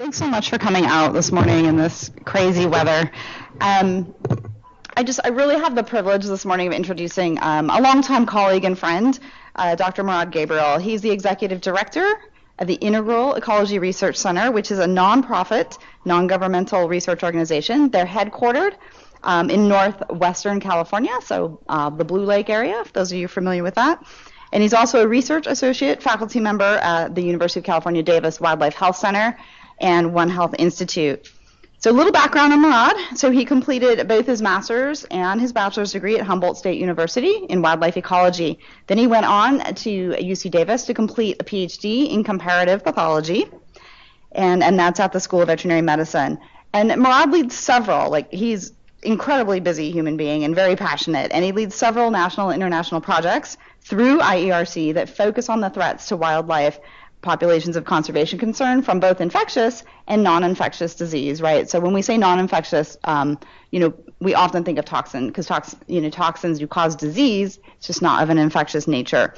Thanks so much for coming out this morning in this crazy weather. I really have the privilege this morning of introducing a longtime colleague and friend, Dr. Murad Gabriel. He's the executive director of the Integral Ecology Research Center, which is a nonprofit, non-governmental research organization. They're headquartered in northwestern California, so the Blue Lake area, if those of you are familiar with that. And he's also a research associate faculty member at the University of California, Davis Wildlife Health Center and One Health Institute. So a little background on Murad. So he completed both his master's and his bachelor's degree at Humboldt State University in wildlife ecology. Then he went on to UC Davis to complete a PhD in comparative pathology, and that's at the School of Veterinary Medicine. And Murad leads several, he's incredibly busy human being and very passionate, and he leads several national and international projects through IERC that focus on the threats to wildlife populations of conservation concern from both infectious and non-infectious disease, right? So when we say non-infectious, we often think of toxin because toxins do cause disease. It's just not of an infectious nature.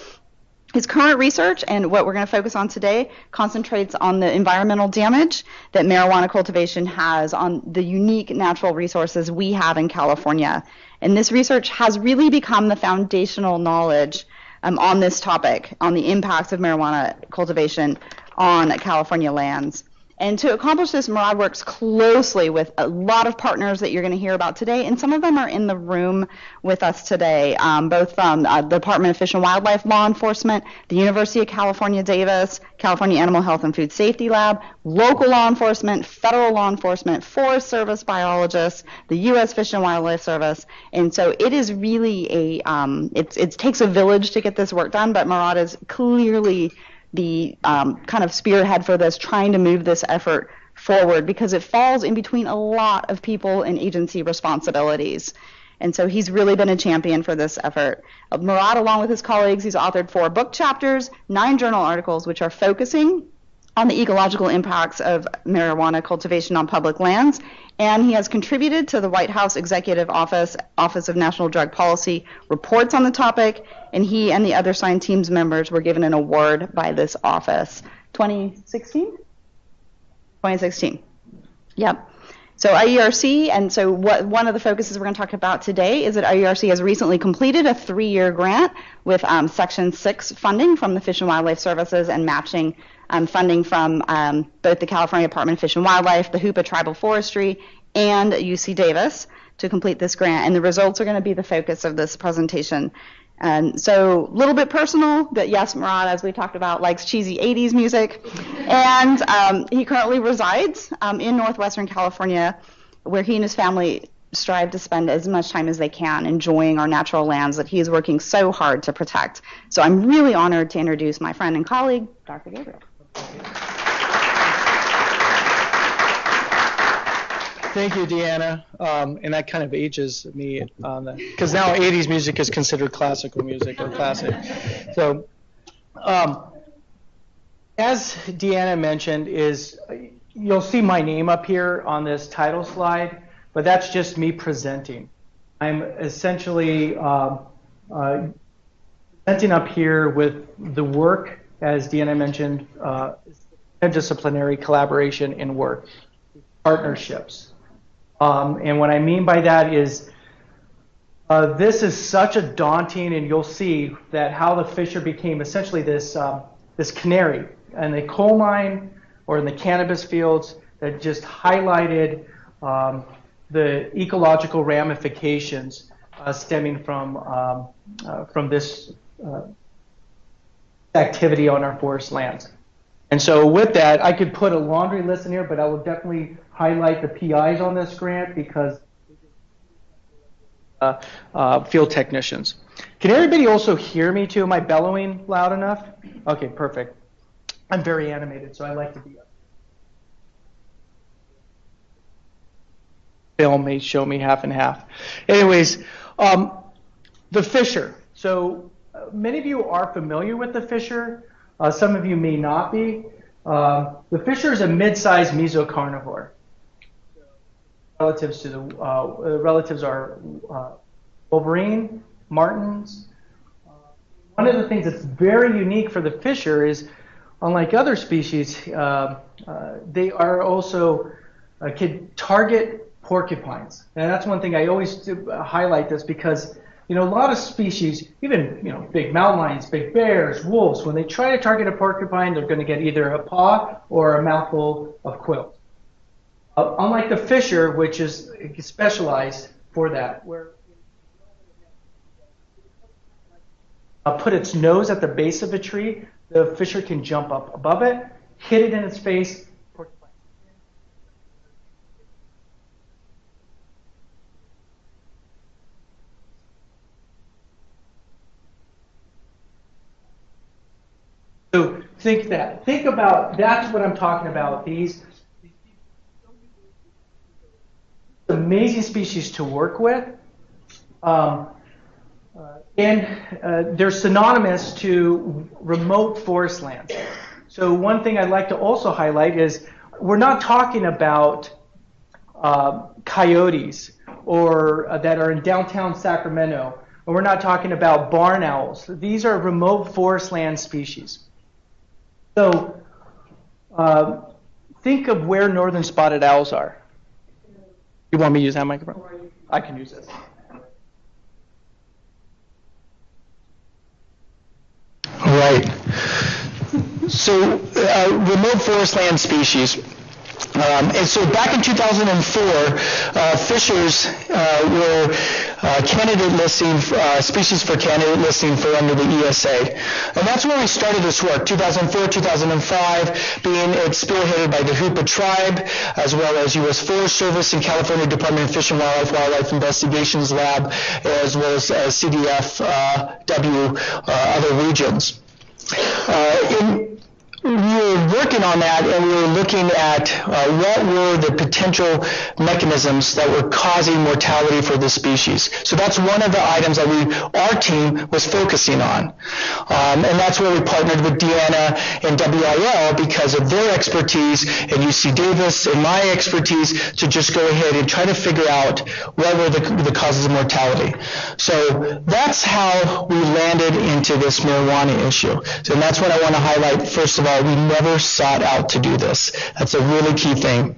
His current research and what we're going to focus on today concentrates on the environmental damage that marijuana cultivation has on the unique natural resources we have in California. And this research has really become the foundational knowledge on this topic, on the impacts of marijuana cultivation on California lands. And to accomplish this, Murad works closely with a lot of partners that you're going to hear about today, and some of them are in the room with us today, both from the Department of Fish and Wildlife Law Enforcement, the University of California, Davis, California Animal Health and Food Safety Lab, local law enforcement, federal law enforcement, Forest Service biologists, the U.S. Fish and Wildlife Service. And so it is really it takes a village to get this work done, but Murad is clearly the kind of spearhead for this, trying to move this effort forward because it falls in between a lot of people and agency responsibilities. And so he's really been a champion for this effort. Murad, along with his colleagues, he's authored 4 book chapters, 9 journal articles, which are focusing on the ecological impacts of marijuana cultivation on public lands. And he has contributed to the White House Executive Office of National Drug Policy reports on the topic, and he and the other signed teams members were given an award by this office. 2016? 2016. Yep. So IERC, and so one of the focuses we're going to talk about today is that IERC has recently completed a 3-year grant with Section 6 funding from the Fish and Wildlife Services and matching funding from both the California Department of Fish and Wildlife, the Hoopa Tribal Forestry, and UC Davis to complete this grant. And the results are going to be the focus of this presentation. And so a little bit personal, but yes, Murad, as we talked about, likes cheesy 80s music. And he currently resides in northwestern California, where he and his family strive to spend as much time as they can enjoying our natural lands that he is working so hard to protect. So I'm really honored to introduce my friend and colleague, Dr. Gabriel. Thank you, Deanna. And that kind of ages me because now 80s music is considered classical music or classic. So, as Deanna mentioned, you'll see my name up here on this title slide, but that's just me presenting. I'm essentially presenting up here with the work, as Deanna mentioned, interdisciplinary collaboration in work, partnerships. And what I mean by that is this is such a daunting, and you'll see that how the fisher became essentially this canary in the coal mine or in the cannabis fields that just highlighted the ecological ramifications stemming from this activity on our forest lands. And so with that, I could put a laundry list in here, but I will definitely highlight the PIs on this grant because field technicians. Can everybody also hear me too? Am I bellowing loud enough? Okay, perfect. I'm very animated, so I like to be up. Film may show me half and half. Anyways, the fisher. So many of you are familiar with the fisher. Some of you may not be. The fisher is a mid-sized mesocarnivore. Relatives to the relatives are wolverine, martens. One of the things that's very unique for the fisher is unlike other species, they are also can target porcupines. And that's one thing I always highlight this because, a lot of species, even, big mountain lions, big bears, wolves, when they try to target a porcupine, they're going to get either a paw or a mouthful of quilt. Unlike the fisher, which is specialized for that, where put its nose at the base of a tree, the fisher can jump up above it, hit it in its face. So think about, that's what I'm talking about. These amazing species to work with. And they're synonymous to remote forest lands. So one thing I'd like to also highlight is we're not talking about coyotes or that are in downtown Sacramento, or we're not talking about barn owls. These are remote forest land species. So think of where northern spotted owls are. You want me to use that microphone? I can use this. Right. So remote forest land species. And so back in 2004, fishers were candidate listing, species for candidate listing for under the ESA. And that's where we started this work, 2004, 2005, being spearheaded by the Hoopa tribe, as well as U.S. Forest Service and California Department of Fish and Wildlife Investigations Lab, as well as CDFW, other regions. We were working on that, and we were looking at what were the potential mechanisms that were causing mortality for the species. So that's one of the items that our team was focusing on. And that's where we partnered with Deanna and WIL because of their expertise, and UC Davis and my expertise to just go ahead and try to figure out what were the causes of mortality. So that's how we landed into this marijuana issue. So and that's what I want to highlight. First of all, we never sought out to do this. That's a really key thing.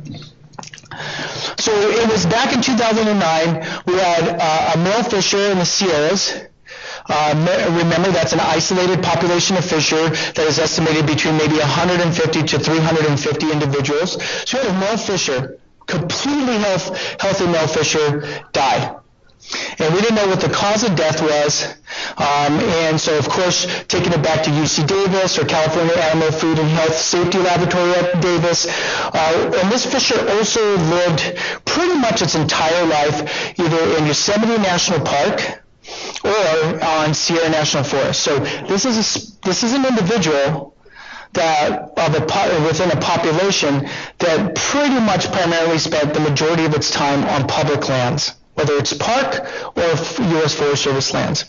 So it was back in 2009. We had a male fisher in the Sierras. Remember, that's an isolated population of fisher that is estimated between maybe 150 to 350 individuals. So we had a male fisher, completely healthy male fisher, die. And we didn't know what the cause of death was. And so, of course, taking it back to UC Davis or California Animal Food and Health Safety Laboratory at Davis. And this fisher also lived pretty much its entire life either in Yosemite National Park or on Sierra National Forest. So this is an individual that within a population that pretty much primarily spent the majority of its time on public lands, whether it's park or U.S. Forest Service lands.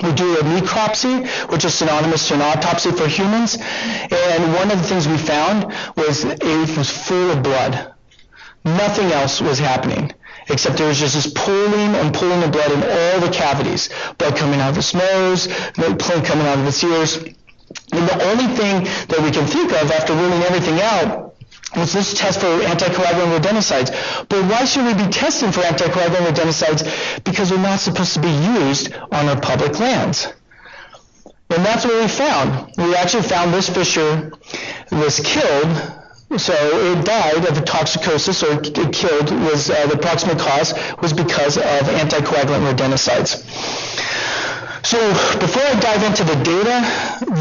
We do a necropsy, which is synonymous to an autopsy for humans, and one of the things we found was it was full of blood. Nothing else was happening, except there was just this pooling and pooling of blood in all the cavities. Blood coming out of his nose, blood coming out of his ears. And the only thing that we can think of after ruling everything out was this test for anticoagulant rodenticides. But why should we be testing for anticoagulant rodenticides? Because they're not supposed to be used on our public lands. And that's what we found. We actually found this fisher was killed, so it died of toxicosis, or it killed, was the approximate cause was because of anticoagulant rodenticides. So before I dive into the data,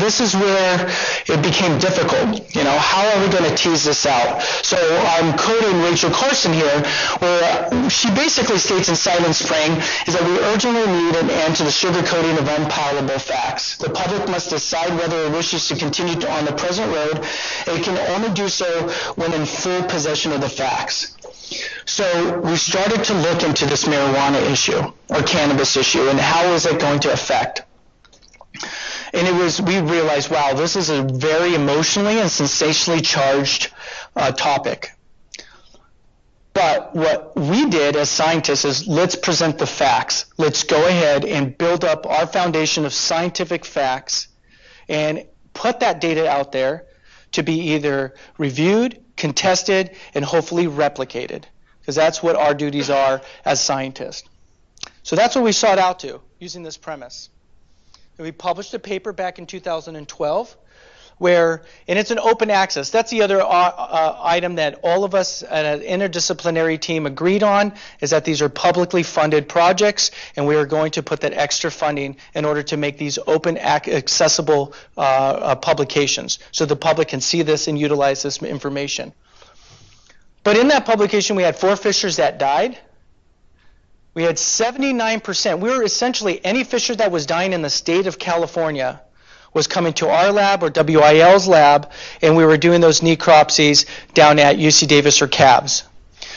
this is where it became difficult. How are we going to tease this out? So I'm quoting Rachel Carson here, where she basically states in Silent Spring is that we urgently need an end to the sugarcoating of unpalatable facts. The public must decide whether it wishes to continue on the present road, and it can only do so when in full possession of the facts. So we started to look into this marijuana issue or cannabis issue and how is it going to affect. And we realized, wow, this is a very emotionally and sensationally charged topic. But what we did as scientists is let's present the facts. Let's go ahead and build up our foundation of scientific facts and put that data out there to be either reviewed, contested, and hopefully replicated, because that's what our duties are as scientists. So that's what we sought out to, using this premise. And we published a paper back in 2012 and it's an open access. That's the other item that all of us at an interdisciplinary team agreed on, is that these are publicly funded projects, and we are going to put that extra funding in order to make these open accessible publications so the public can see this and utilize this information. But in that publication, we had 4 fishers that died. We had 79%. We were essentially, any fisher that was dying in the state of California was coming to our lab or WIL's lab, and we were doing those necropsies down at UC Davis or CABS.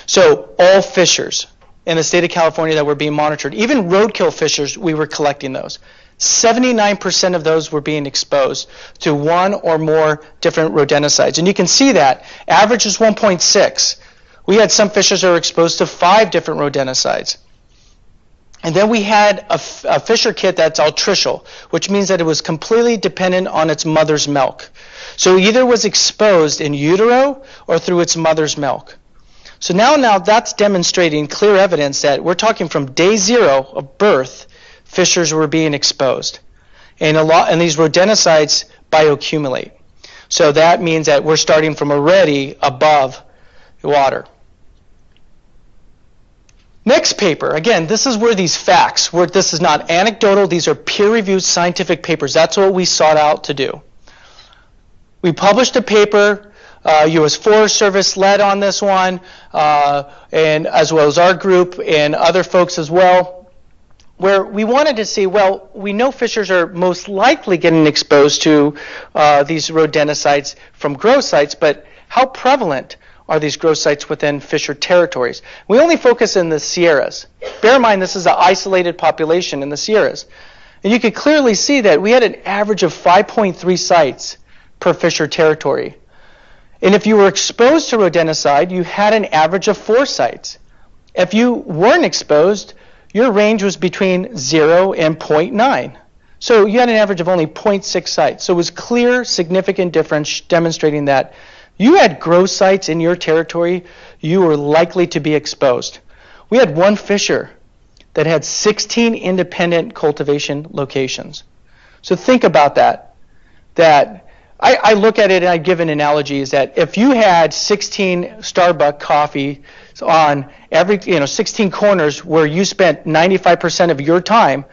So all fishers in the state of California that were being monitored, even roadkill fishers, we were collecting those. 79% of those were being exposed to 1 or more different rodenticides. And you can see that. Average is 1.6. We had some fishers that were exposed to 5 different rodenticides. And then we had a fisher kit that's altricial, which means that it was completely dependent on its mother's milk. So either was exposed in utero or through its mother's milk. So now that's demonstrating clear evidence that we're talking from day 0 of birth, fishers were being exposed. And these rodenticides bioaccumulate. So that means that we're starting from already above water. Next paper, again, this is where these facts, this is not anecdotal, these are peer-reviewed scientific papers. That's what we sought out to do. We published a paper, U.S. Forest Service led on this one, and as well as our group and other folks as well, where we wanted to see, well, we know fishers are most likely getting exposed to these rodenticides from grow sites, but how prevalent are these growth sites within fisher territories? We only focus in the Sierras. Bear in mind, this is an isolated population in the Sierras. And you could clearly see that we had an average of 5.3 sites per fisher territory. And if you were exposed to rodenticide, you had an average of 4 sites. If you weren't exposed, your range was between 0 and 0.9. So you had an average of only 0.6 sites. So it was clear, significant difference demonstrating that you had grow sites in your territory, you were likely to be exposed. We had 1 fisher that had 16 independent cultivation locations. So think about that. I look at it and I give an analogy, is that if you had 16 Starbucks coffee on every 16 corners where you spent 95% of your time,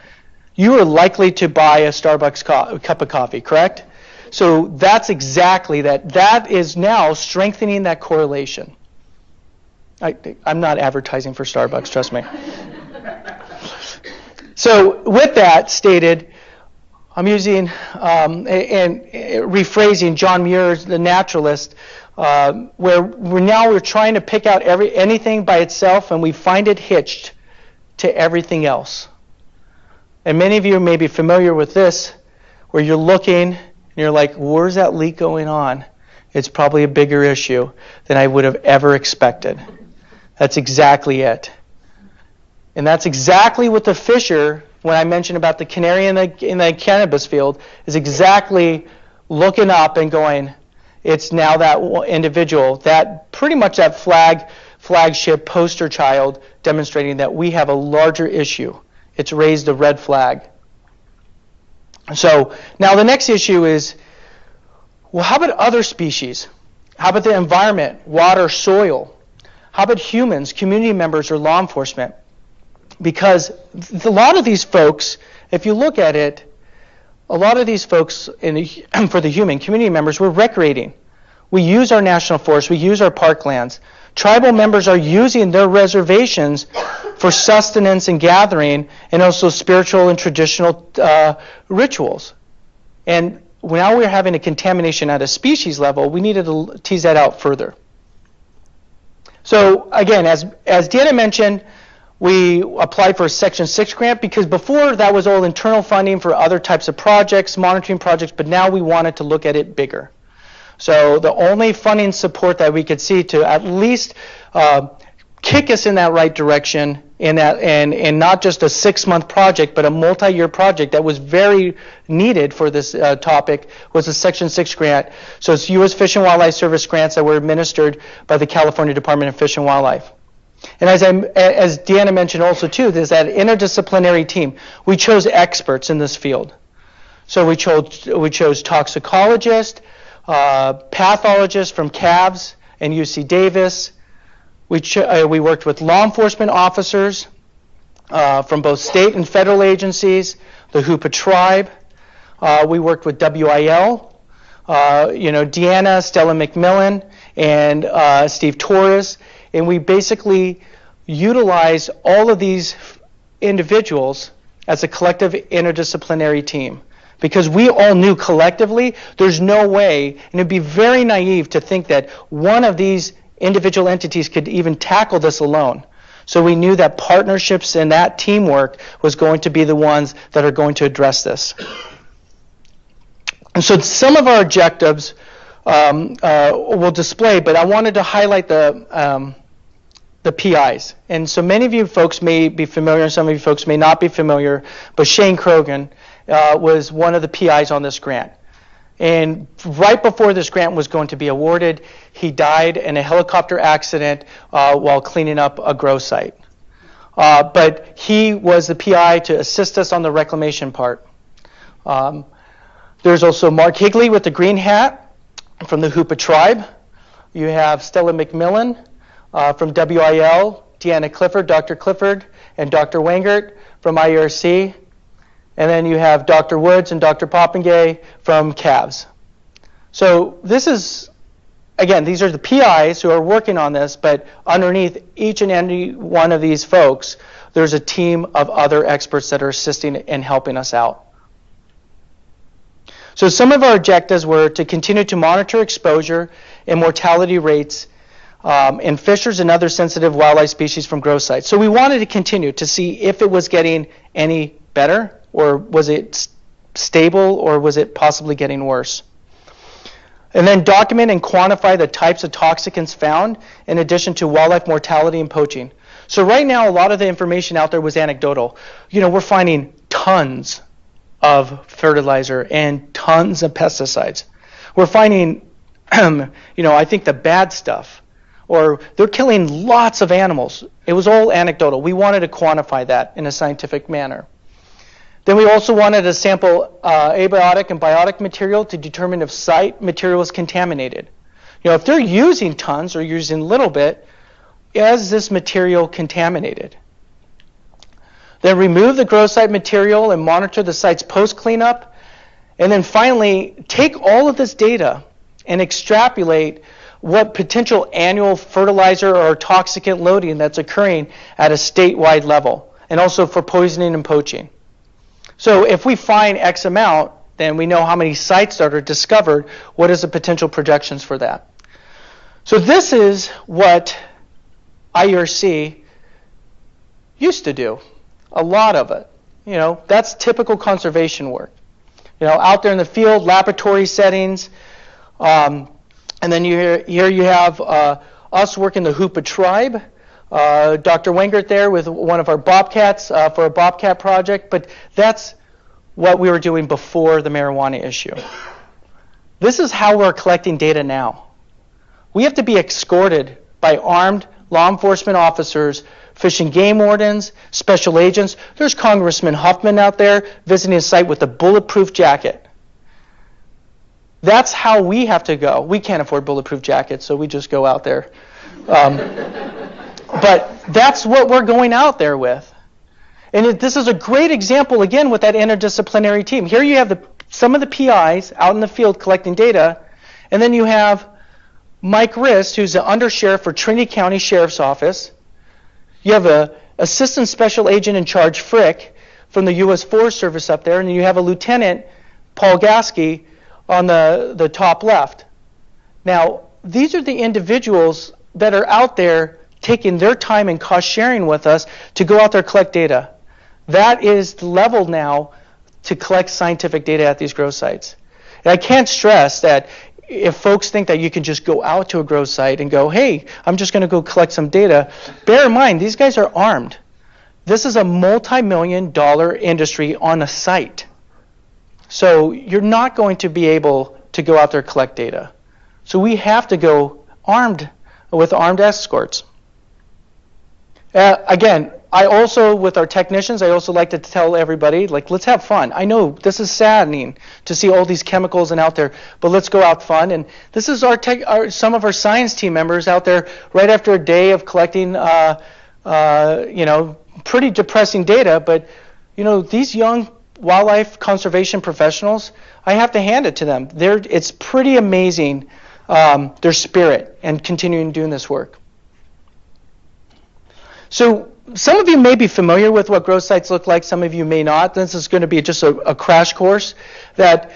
you were likely to buy a Starbucks cup of coffee, correct? So that's exactly that. That is now strengthening that correlation. I'm not advertising for Starbucks, trust me. So with that stated, I'm using and rephrasing John Muir's The Naturalist, where we're trying to pick out anything by itself, and we find it hitched to everything else. And many of you may be familiar with this, where you're looking and you're like, where's that leak going on? It's probably a bigger issue than I would have ever expected. That's exactly it. And that's exactly what the fisher, when I mentioned about the canary in the cannabis field, is exactly looking up and going, it's now that individual, that pretty much that flagship poster child demonstrating that we have a larger issue. It's raised a red flag. So now the next issue is, well, how about other species? How about the environment, water, soil? How about humans, community members, or law enforcement? Because a lot of these folks, if you look at it, a lot of these folks for the human community members, we're recreating. We use our national forests, we use our parklands. Tribal members are using their reservations for sustenance and gathering, and also spiritual and traditional rituals. And now we're having a contamination at a species level. We needed to tease that out further. So again, as Deanna mentioned, we applied for a Section 6 grant because before that was all internal funding for other types of projects, monitoring projects, but now we wanted to look at it bigger. So the only funding support that we could see to at least kick us in that right direction in that, and not just a 6-month project, but a multi-year project that was very needed for this topic, was a Section 6 grant. So it's U.S. Fish and Wildlife Service grants that were administered by the California Department of Fish and Wildlife. And as Deanna mentioned also too, there's that interdisciplinary team. We chose experts in this field. So we chose toxicologists, pathologists from CAVS and UC Davis. We worked with law enforcement officers from both state and federal agencies, the Hoopa tribe. We worked with WIL, Deanna, Stella McMillan, and Steve Torres, and we basically utilized all of these individuals as a collective interdisciplinary team. Because we all knew collectively there's no way, and it'd be very naive to think that one of these individual entities could even tackle this alone. So we knew that partnerships and that teamwork was going to be the ones that are going to address this. And so some of our objectives we'll display, but I wanted to highlight the PIs. And so many of you folks may be familiar, and some of you folks may not be familiar, but Shane Krogan was one of the PIs on this grant. And right before this grant was going to be awarded, he died in a helicopter accident while cleaning up a grow site. But he was the PI to assist us on the reclamation part. There's also Mark Higley with the green hat from the Hoopa tribe. You have Stella McMillan from WIL, Deanna Clifford, Dr. Clifford, and Dr. Wengert from IRC. And then you have Dr. Woods and Dr. Popengay from CAVS. So this is, again, these are the PIs who are working on this, but underneath each and every one of these folks, there's a team of other experts that are assisting and helping us out. So some of our objectives were to continue to monitor exposure and mortality rates in fishers and other sensitive wildlife species from grow sites. So we wanted to continue to see if it was getting any better, or was it stable, or was it possibly getting worse? And then document and quantify the types of toxicants found in addition to wildlife mortality and poaching. So right now, a lot of the information out there was anecdotal. We're finding tons of fertilizer and tons of pesticides. We're finding, I think the bad stuff, or they're killing lots of animals. It was all anecdotal. We wanted to quantify that in a scientific manner. Then we also wanted to sample abiotic and biotic material to determine if site material is contaminated. If they're using tons or using a little bit, is this material contaminated? Then remove the grow site material and monitor the site's post-cleanup. And then finally, take all of this data and extrapolate what potential annual fertilizer or toxicant loading that's occurring at a statewide level, and also for poisoning and poaching. So if we find X amount, then we know how many sites that are discovered. What is the potential projections for that? So this is what IRC used to do, a lot of it. That's typical conservation work. Out there in the field, laboratory settings, and then here you have us working the Hoopa tribe. Dr. Wengert there with one of our bobcats for a bobcat project, but that's what we were doing before the marijuana issue. This is how we're collecting data now. We have to be escorted by armed law enforcement officers, fish and game wardens, special agents. There's Congressman Huffman out there visiting a site with a bulletproof jacket. That's how we have to go. We can't afford bulletproof jackets, so we just go out there. But that's what we're going out there with. And this is a great example, again, with that interdisciplinary team. Here you have some of the PIs out in the field collecting data, and then you have Mike Rist, who's the undersheriff for Trinity County Sheriff's Office. You have an assistant special agent in charge, Frick, from the U.S. Forest Service up there, and you have a lieutenant, Paul Gasky, on the top left. Now, these are the individuals that are out there taking their time and cost sharing with us to go out there and collect data. That is the level now to collect scientific data at these grow sites. And I can't stress that if folks think that you can just go out to a grow site and go, hey, I'm just going to go collect some data, bear in mind, these guys are armed. This is a multi-million-dollar industry on a site. So you're not going to be able to go out there and collect data. So we have to go armed with armed escorts. Again, I also, with our technicians, I also like to tell everybody, like, let's have fun. I know this is saddening to see all these chemicals and out there, but let's go out fun. And this is some of our science team members out there right after a day of collecting, pretty depressing data. But, these young wildlife conservation professionals, I have to hand it to them. It's pretty amazing, their spirit and continuing doing this work. So some of you may be familiar with what growth sites look like. Some of you may not. This is going to be just a crash course. That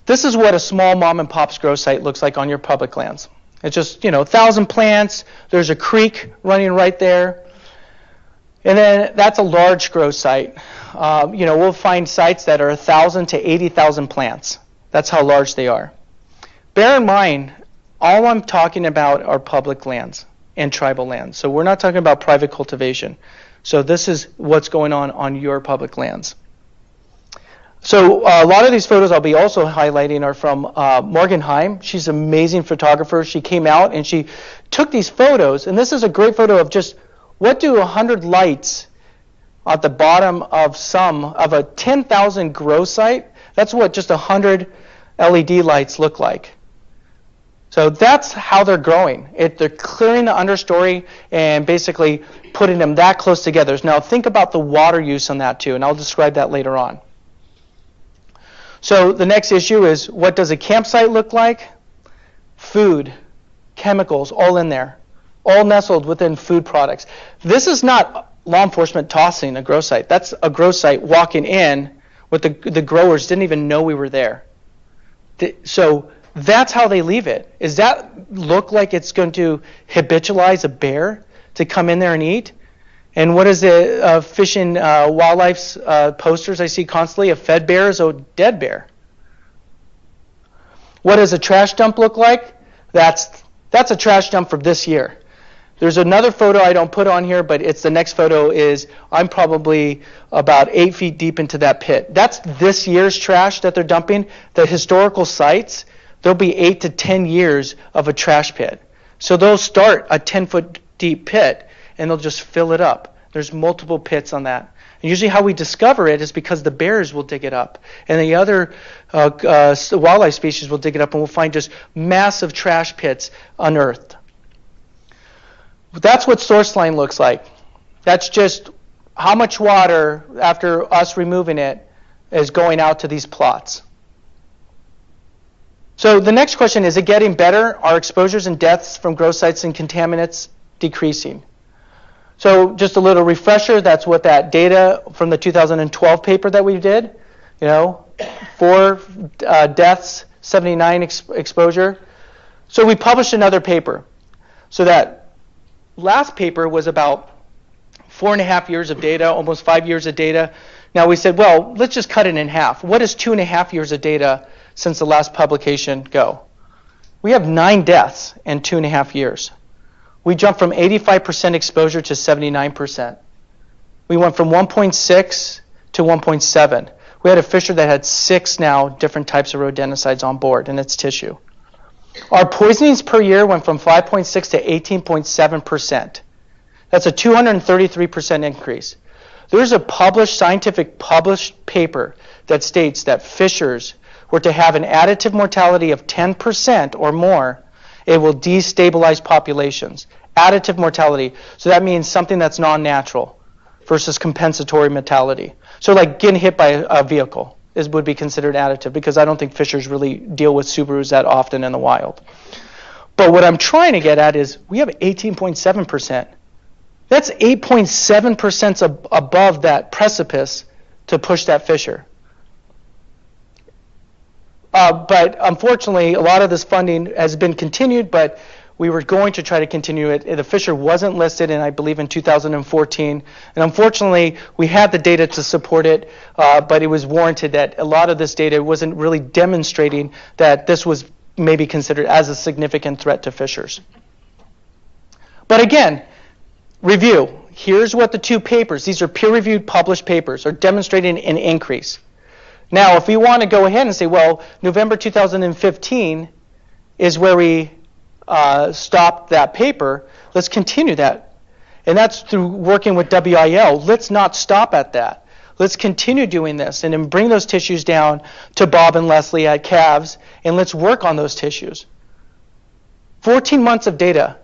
this is what a small mom and pop's growth site looks like on your public lands. It's just 1,000 plants. There's a creek running right there. And then that's a large growth site. We'll find sites that are 1,000 to 80,000 plants. That's how large they are. Bear in mind, all I'm talking about are public lands and tribal lands. So we're not talking about private cultivation. So this is what's going on your public lands. So a lot of these photos I'll be also highlighting are from Morgan Heim. She's an amazing photographer. She came out and she took these photos. And this is a great photo of just what do 100 lights at the bottom of a 10,000 grow site, that's what just 100 LED lights look like. So that's how they're growing. They're clearing the understory and basically putting them that close together. Now think about the water use on that too, and I'll describe that later on. So the next issue is, what does a campsite look like? Food, chemicals, all in there, all nestled within food products. This is not law enforcement tossing a grow site. That's a grow site walking in with the growers didn't even know we were there. So that's how they leave it. Does that look like it's going to habitualize a bear to come in there and eat? And what is the Fish and Wildlife's posters I see constantly? A fed bear is a dead bear. What does a trash dump look like? That's a trash dump from this year. There's another photo I don't put on here, but it's the next photo is I'm probably about 8 feet deep into that pit. That's this year's trash that they're dumping. The historical sites, there'll be 8 to 10 years of a trash pit. So they'll start a 10-foot deep pit, and they'll just fill it up. There's multiple pits on that. And usually how we discover it is because the bears will dig it up, and the other wildlife species will dig it up, and we'll find just massive trash pits unearthed. That's what source line looks like. That's just how much water, after us removing it, is going out to these plots. So the next question is it getting better? Are exposures and deaths from grow sites and contaminants decreasing? So just a little refresher, that's what that data from the 2012 paper that we did, 4 deaths, 79 exposure. So we published another paper. So that last paper was about 4.5 years of data, almost 5 years of data. Now we said, well, let's just cut it in half. What does 2.5 years of data since the last publication go? We have 9 deaths in 2.5 years. We jumped from 85% exposure to 79%. We went from 1.6 to 1.7. We had a fisher that had 6 now different types of rodenticides on board in its tissue. Our poisonings per year went from 5.6 to 18.7%. That's a 233% increase. There's a scientific published paper that states that fishers were to have an additive mortality of 10% or more, it will destabilize populations. Additive mortality. So that means something that's non-natural versus compensatory mortality. So like getting hit by a vehicle would be considered additive, because I don't think fishers really deal with Subarus that often in the wild. But what I'm trying to get at is we have 18.7%. That's 8.7% above that precipice to push that fisher. But unfortunately, a lot of this funding has been continued, but we were going to try to continue it. The fisher wasn't listed in, I believe, in 2014. And unfortunately, we had the data to support it, but it was warranted that a lot of this data wasn't really demonstrating that this was maybe considered as a significant threat to fishers. But again, review. here's what the two papers, these are peer-reviewed published papers, are demonstrating an increase. Now, if we want to go ahead and say, well, November 2015 is where we stopped that paper, let's continue that. And that's through working with WIL. Let's not stop at that. Let's continue doing this and then bring those tissues down to Bob and Leslie at CAVS, and let's work on those tissues. 14 months of data.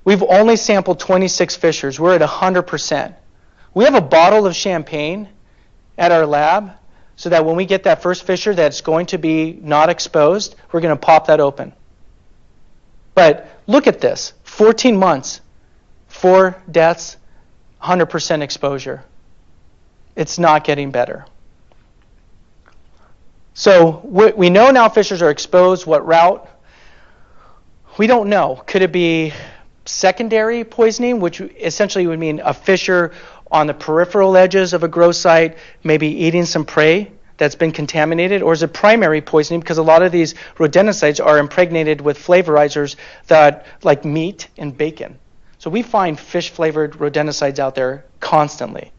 We've only sampled 26 fishers. We're at 100%. We have a bottle of champagne at our lab so that when we get that first fisher that's going to be not exposed, we're going to pop that open. But look at this. 14 months, 4 deaths, 100% exposure. It's not getting better. So we know now fishers are exposed. What route? We don't know. Could it be secondary poisoning, which essentially would mean a fisher on the peripheral edges of a grow site, maybe eating some prey that's been contaminated? Or is it primary poisoning because a lot of these rodenticides are impregnated with flavorizers that like meat and bacon? So we find fish-flavored rodenticides out there constantly.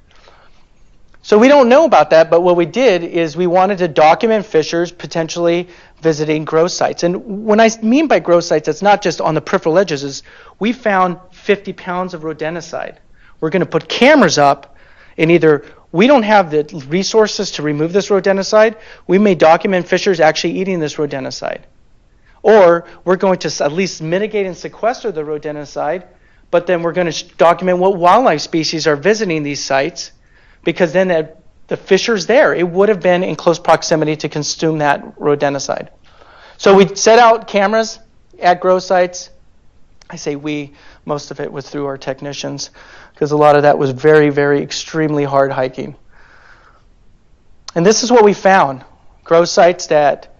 So we don't know about that, but what we did is we wanted to document fishers potentially visiting grow sites. And when I mean by grow sites, it's not just on the peripheral edges. Is we found 50 pounds of rodenticide. We're going to put cameras up, and either we don't have the resources to remove this rodenticide, we may document fishers actually eating this rodenticide. Or we're going to at least mitigate and sequester the rodenticide, but then we're going to document what wildlife species are visiting these sites, because then the fisher's there. It would have been in close proximity to consume that rodenticide. So we set out cameras at grow sites. I say we, most of it was through our technicians, because a lot of that was very, very extremely hard hiking. And this is what we found. Grow sites that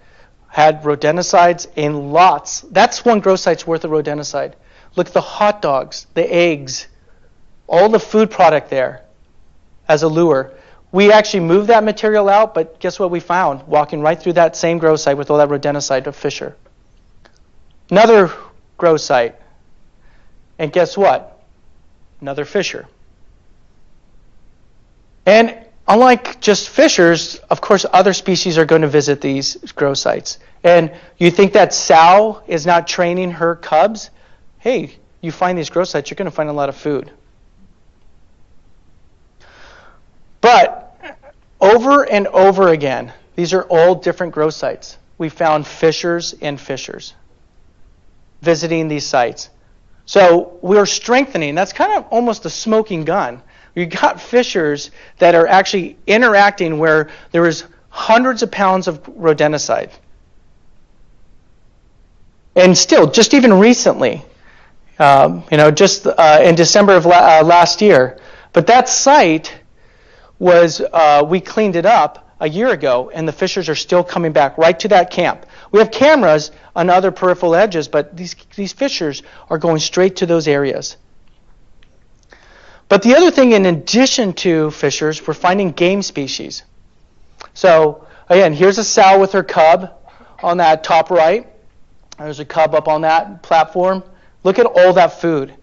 had rodenticides in lots. That's one grow site's worth of rodenticide. Look at the hot dogs, the eggs, all the food product there as a lure. We actually moved that material out, but guess what we found? Walking right through that same grow site with all that rodenticide of fisher. Another grow site. And guess what? Another fisher. And unlike just fishers, of course, other species are going to visit these grow sites. And you think that sow is not training her cubs? Hey, you find these grow sites, you're going to find a lot of food. But over and over again, these are all different grow sites. We found fishers and fishers visiting these sites. So we're strengthening. That's kind of almost a smoking gun. You got fishers that are actually interacting where there is hundreds of pounds of rodenticide. And still, just even recently, just in December of last year. But that site was, we cleaned it up a year ago, and the fishers are still coming back right to that camp. We have cameras on other peripheral edges, but these fishers are going straight to those areas. But the other thing, in addition to fishers, we're finding game species. So again, here's a sow with her cub on that top right. There's a cub up on that platform. Look at all that food.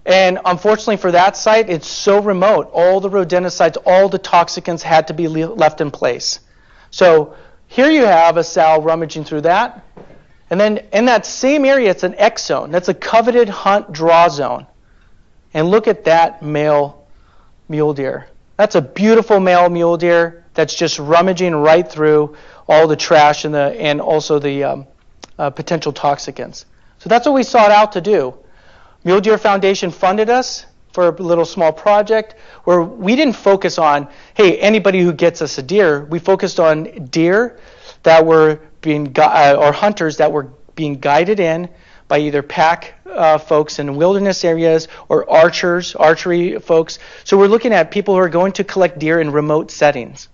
And unfortunately for that site, it's so remote. All the rodenticides, all the toxicants had to be left in place. So here you have a sow rummaging through that. And then in that same area, it's an X zone. That's a coveted hunt draw zone. And look at that male mule deer. That's a beautiful male mule deer that's just rummaging right through all the trash and also the potential toxicants. So that's what we sought out to do. Mule Deer Foundation funded us for a little small project where we didn't focus on, hey, anybody who gets us a deer. We focused on deer that were being, or hunters that were being guided in by either pack folks in wilderness areas or archery folks. So we're looking at people who are going to collect deer in remote settings.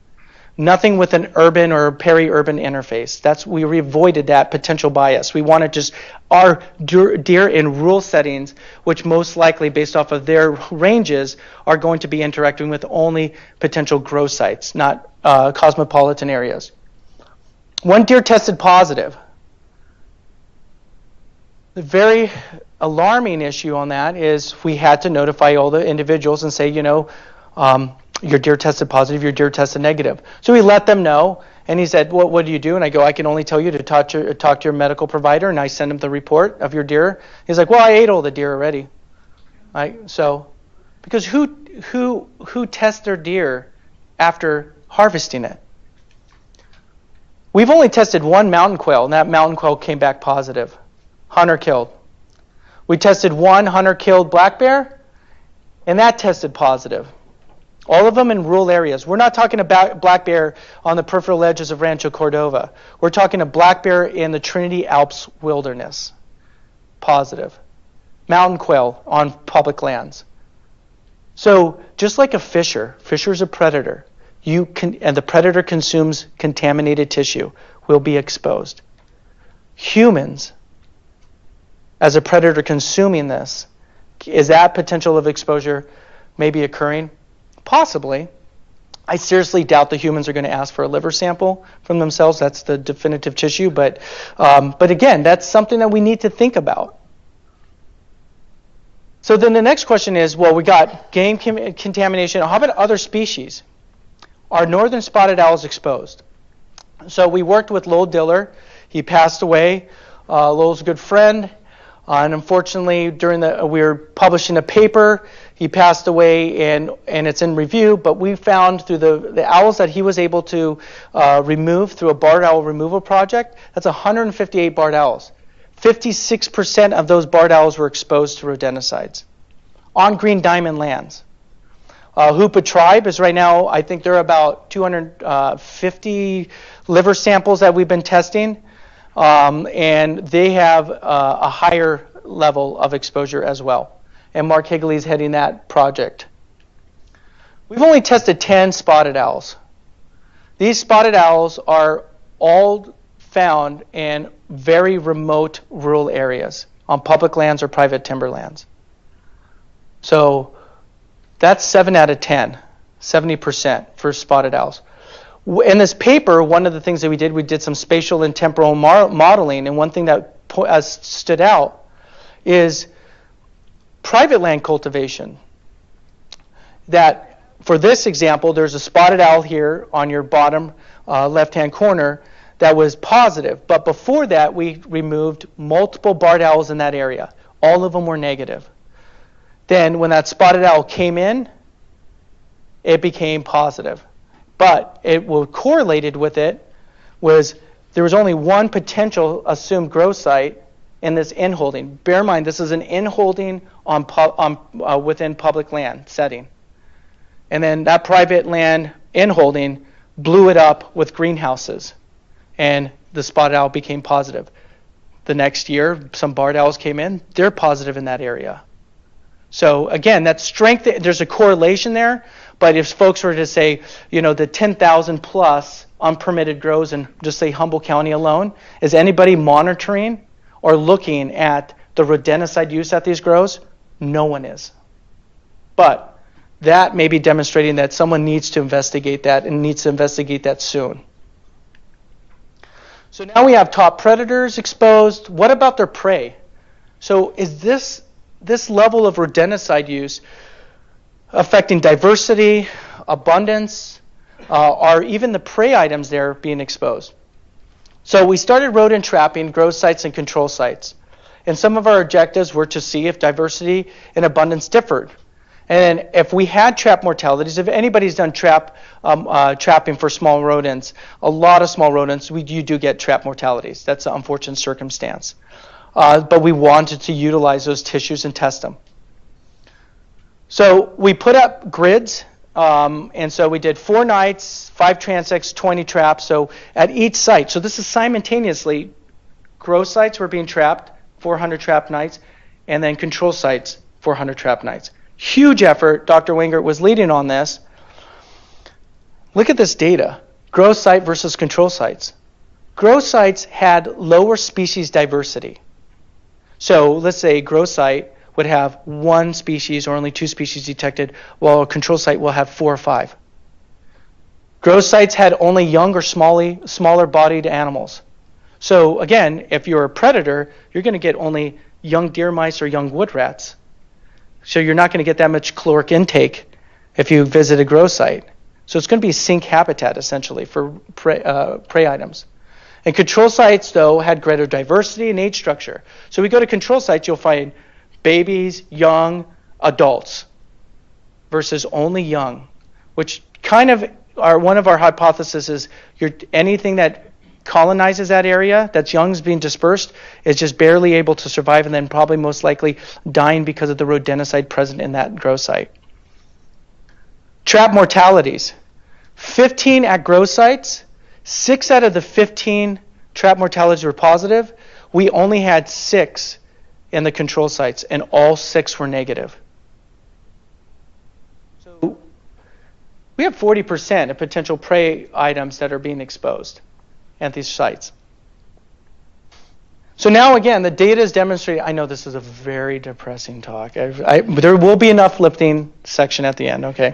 Nothing with an urban or peri-urban interface. We avoided that potential bias. We wanted just our deer in rural settings, which most likely, based off of their ranges, are going to be interacting with only potential grow sites, not cosmopolitan areas. One deer tested positive. The very alarming issue on that is we had to notify all the individuals and say, your deer tested positive, your deer tested negative. So we let them know, and he said, what do you do? And I go, I can only tell you to talk to your medical provider, and I send him the report of your deer. He's like, well, I ate all the deer already. So, because who tests their deer after harvesting it? We've only tested one mountain quail, and that mountain quail came back positive. Hunter killed. We tested one hunter-killed black bear, and that tested positive. All of them in rural areas. We're not talking about black bear on the peripheral edges of Rancho Cordova. We're talking a black bear in the Trinity Alps wilderness. Positive. Mountain quail on public lands. So just like a fisher's a predator. And the predator consumes contaminated tissue, will be exposed. Humans, as a predator consuming this, is that potential of exposure maybe occurring? Possibly. I seriously doubt the humans are going to ask for a liver sample from themselves. That's the definitive tissue. But again, that's something that we need to think about. So then the next question is, well, we got game contamination. How about other species? Are northern spotted owls exposed? So we worked with Lowell Diller. He passed away. Lowell's a good friend. And unfortunately, we were publishing a paper. He passed away, and it's in review. But we found through the owls that he was able to remove through a barred owl removal project, that's 158 barred owls. 56% of those barred owls were exposed to rodenticides on green diamond lands. Hoopa Tribe is right now, I think there are about 250 liver samples that we've been testing. And they have a higher level of exposure as well. And Mark Higley is heading that project. We've only tested 10 spotted owls. These spotted owls are all found in very remote rural areas on public lands or private timberlands. So that's 7 out of 10, 70% for spotted owls. In this paper, one of the things that we did some spatial and temporal modeling, and one thing that stood out is private land cultivation. That, for this example, there's a spotted owl here on your bottom left-hand corner that was positive. But before that, we removed multiple barred owls in that area. All of them were negative. Then when that spotted owl came in, it became positive. But what correlated with it was there was only one potential assumed growth site in this in-holding. Bear in mind, this is an in-holding within public land setting. And then that private land in-holding blew it up with greenhouses, and the spotted owl became positive. The next year, some barred owls came in. They're positive in that area. So again, that strength, there's a correlation there. But if folks were to say, the 10,000 plus unpermitted grows in just say Humboldt County alone, is anybody monitoring or looking at the rodenticide use at these grows? No one is. But that may be demonstrating that someone needs to investigate that and needs to investigate that soon. So now we have top predators exposed. What about their prey? So is this level of rodenticide use affecting diversity, abundance, are even the prey items there being exposed? So we started rodent trapping, growth sites, and control sites. And some of our objectives were to see if diversity and abundance differed. And if we had trap mortalities, if anybody's done trapping for small rodents, a lot of small rodents, you do get trap mortalities. That's an unfortunate circumstance. But we wanted to utilize those tissues and test them. So we put up grids, and so we did 4 nights, 5 transects, 20 traps. So at each site, so this is simultaneously, growth sites were being trapped, 400 trap nights, and then control sites, 400 trap nights. Huge effort. Dr. Wingert was leading on this. Look at this data, growth site versus control sites. Growth sites had lower species diversity. So let's say a growth site would have 1 species or only 2 species detected, while a control site will have 4 or 5. Growth sites had only younger, smaller bodied animals. So again, if you're a predator, you're going to get only young deer mice or young wood rats. So you're not going to get that much caloric intake if you visit a grow site. So it's going to be sink habitat, essentially, for prey items. And control sites, though, had greater diversity and age structure. So we go to control sites, you'll find babies, young, adults, versus only young, which kind of are one of our hypotheses is anything that colonizes that area, that's young, is being dispersed, is just barely able to survive and then probably most likely dying because of the rodenticide present in that grow site. Trap mortalities. 15 at grow sites, 6 out of the 15 trap mortalities were positive. We only had 6 in the control sites, and all 6 were negative. So we have 40% of potential prey items that are being exposed at these sites. So now again, the data is demonstrating. I know this is a very depressing talk. There will be an uplifting section at the end, okay?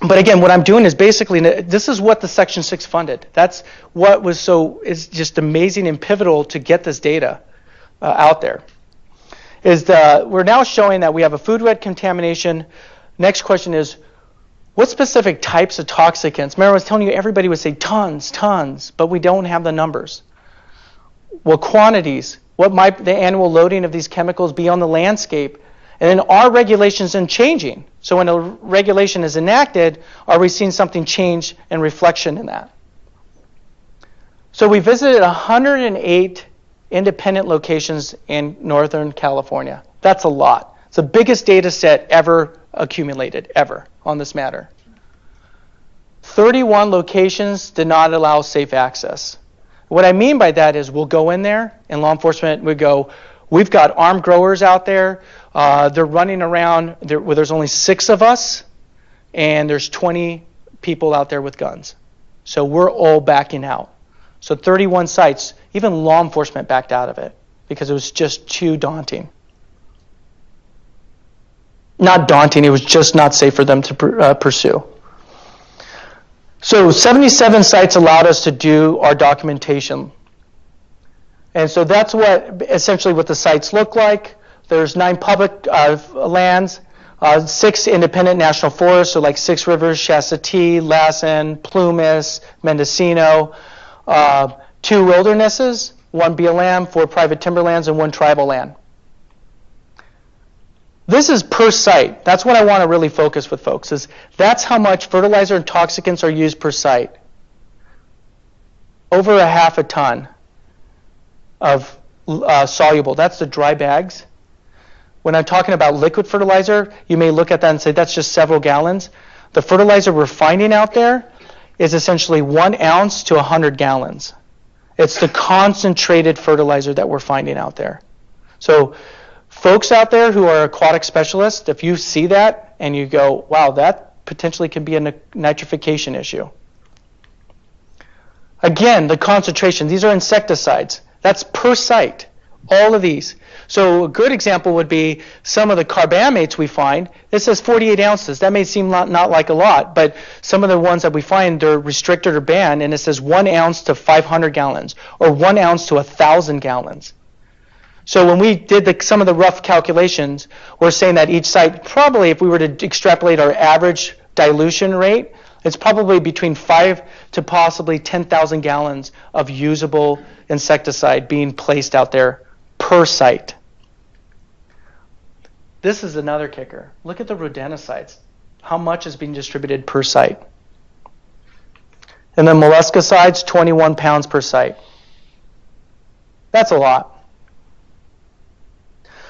But again, what I'm doing is basically, this is what the Section 6 funded. That's what is just amazing and pivotal to get this data out there. We're now showing that we have a food web contamination. Next question is, what specific types of toxicants? Remember, I was telling you everybody would say tons, but we don't have the numbers. What quantities? What might the annual loading of these chemicals be on the landscape? And then are regulations changing? So when a regulation is enacted, are we seeing something change and reflection in that? So we visited 108 independent locations in Northern California. That's a lot. It's the biggest data set ever accumulated, ever, on this matter. 31 locations did not allow safe access. What I mean by that is we'll go in there, and law enforcement would go, we've got armed growers out there. They're running around where there's only 6 of us, and there's 20 people out there with guns. So we're all backing out. So 31 sites, even law enforcement backed out of it because it was just too daunting. Not daunting, it was just not safe for them to pursue. So 77 sites allowed us to do our documentation. And so that's essentially what the sites look like. There's 9 public lands, 6 independent national forests, so like 6 Rivers, Shasta-T, Lassen, Plumas, Mendocino, 2 wildernesses, 1 BLM, 4 private timberlands, and 1 tribal land. This is per site. That's what I want to really focus with folks, is that's how much fertilizer and toxicants are used per site. Over a half a ton of soluble. That's the dry bags. When I'm talking about liquid fertilizer, you may look at that and say that's just several gallons. The fertilizer we're finding out there is essentially 1 ounce to 100 gallons. It's the concentrated fertilizer that we're finding out there. So folks out there who are aquatic specialists, if you see that and you go, wow, that potentially could be a nitrification issue. Again, the concentration, these are insecticides. That's per site, all of these. So a good example would be some of the carbamates we find. It says 48 ounces. That may seem not like a lot, but some of the ones that we find, they're restricted or banned, and it says 1 ounce to 500 gallons or 1 ounce to 1,000 gallons. So when we did some of the rough calculations, we're saying that each site, probably if we were to extrapolate our average dilution rate, it's probably between 5 to possibly 10,000 gallons of usable insecticide being placed out there per site. This is another kicker. Look at the rodenticides. How much is being distributed per site? And then molluscicides, 21 pounds per site. That's a lot.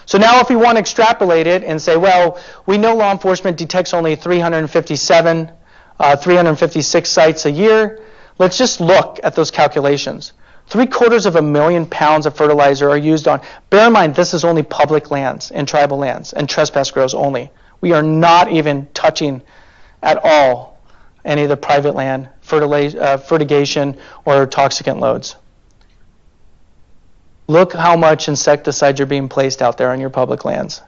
So now if we want to extrapolate it and say, well, we know law enforcement detects only 356 sites a year. Let's just look at those calculations. 750,000 pounds of fertilizer are used on. Bear in mind, this is only public lands and tribal lands and trespass grows only. We are not even touching at all any of the private land, fertigation, or toxicant loads. Look how much insecticides are being placed out there on your public lands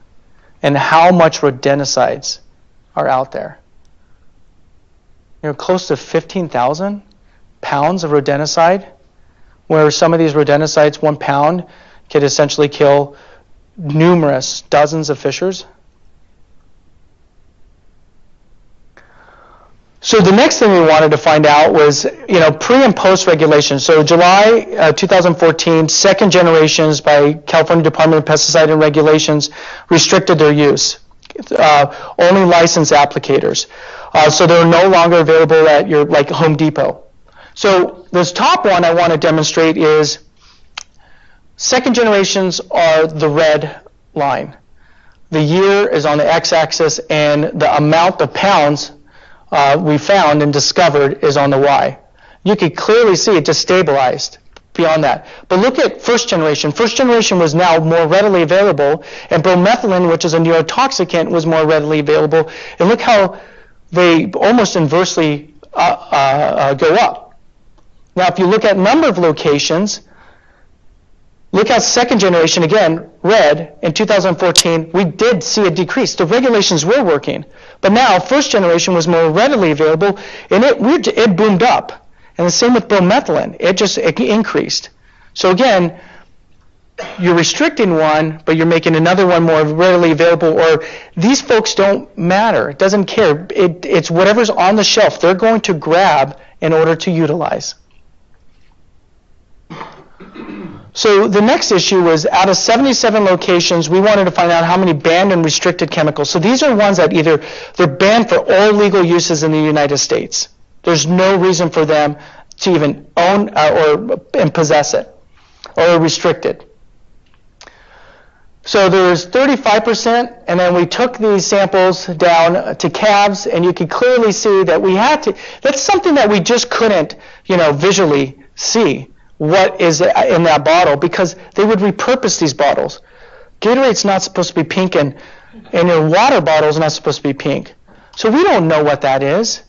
and how much rodenticides are out there. Close to 15,000 pounds of rodenticide, where some of these rodenticides, 1 pound, could essentially kill numerous dozens of fishers. So the next thing we wanted to find out was, pre and post regulation. So July 2014, second generations by California Department of Pesticide and Regulations restricted their use. Only licensed applicators. So they're no longer available at your Home Depot. So this top one I want to demonstrate is second generations are the red line. The year is on the x-axis, and the amount of pounds we found and discovered is on the y. You could clearly see it just stabilized beyond that. But look at first generation. First generation was now more readily available, and bromethylene, which is a neurotoxicant, was more readily available. And look how they almost inversely go up. Now, if you look at number of locations, look at second generation, again, red, in 2014, we did see a decrease. The regulations were working. But now, first generation was more readily available, and it boomed up. And the same with bromethylene. It increased. So again, you're restricting one, but you're making another one more readily available, or these folks don't matter. It doesn't care. It's whatever's on the shelf they're going to grab in order to utilize. So the next issue was, out of 77 locations, we wanted to find out how many banned and restricted chemicals. So these are ones that either they're banned for all legal uses in the United States. There's no reason for them to even own and possess it, or restricted. So there's 35%, and then we took these samples down to calves, and you can clearly see that we had to. That's something that we just couldn't, visually see what is in that bottle, because they would repurpose these bottles. Gatorade's not supposed to be pink, and your water bottle's not supposed to be pink. So we don't know what that is.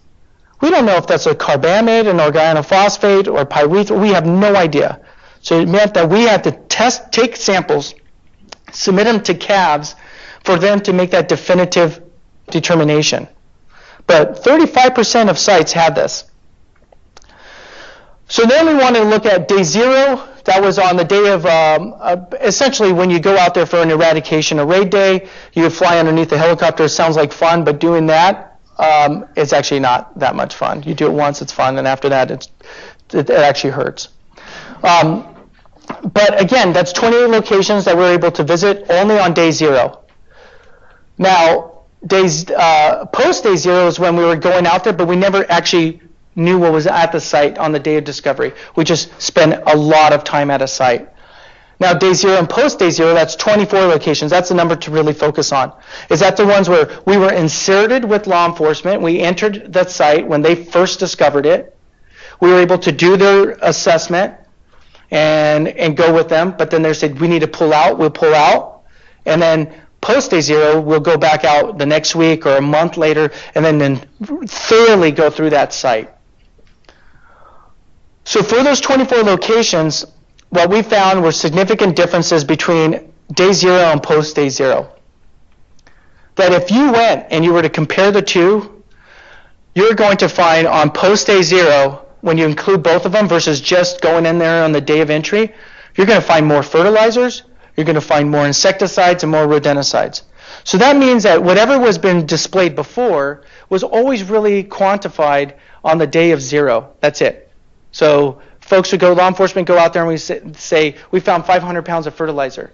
We don't know if that's a carbamate, an organophosphate, or pyrethroid. We have no idea. So it meant that we had to take samples, submit them to calves for them to make that definitive determination. But 35% of sites had this. So then we wanted to look at day 0. That was on the day of, essentially when you go out there for an eradication or raid day, you would fly underneath the helicopter. It sounds like fun, but doing that, it's actually not that much fun. You do it once, it's fun, and after that, it actually hurts. But again, that's 28 locations that we're able to visit only on day 0. Now, post day 0 is when we were going out there, but we never actually knew what was at the site on the day of discovery. We just spent a lot of time at a site. Now, day 0 and post day 0, that's 24 locations. That's the number to really focus on. Is that the ones where we were inserted with law enforcement? We entered that site when they first discovered it. We were able to do their assessment and go with them, but then they said, we need to pull out. We'll pull out. And then post day 0, we'll go back out the next week or a month later, and then thoroughly go through that site. So for those 24 locations, what we found were significant differences between day 0 and post day 0. That if you went and you were to compare the two, you're going to find on post day 0, when you include both of them versus just going in there on the day of entry, you're going to find more fertilizers, you're going to find more insecticides and more rodenticides. So that means that whatever was been displayed before was always really quantified on the day of 0. That's it. So folks would law enforcement go out there and we say, we found 500 pounds of fertilizer.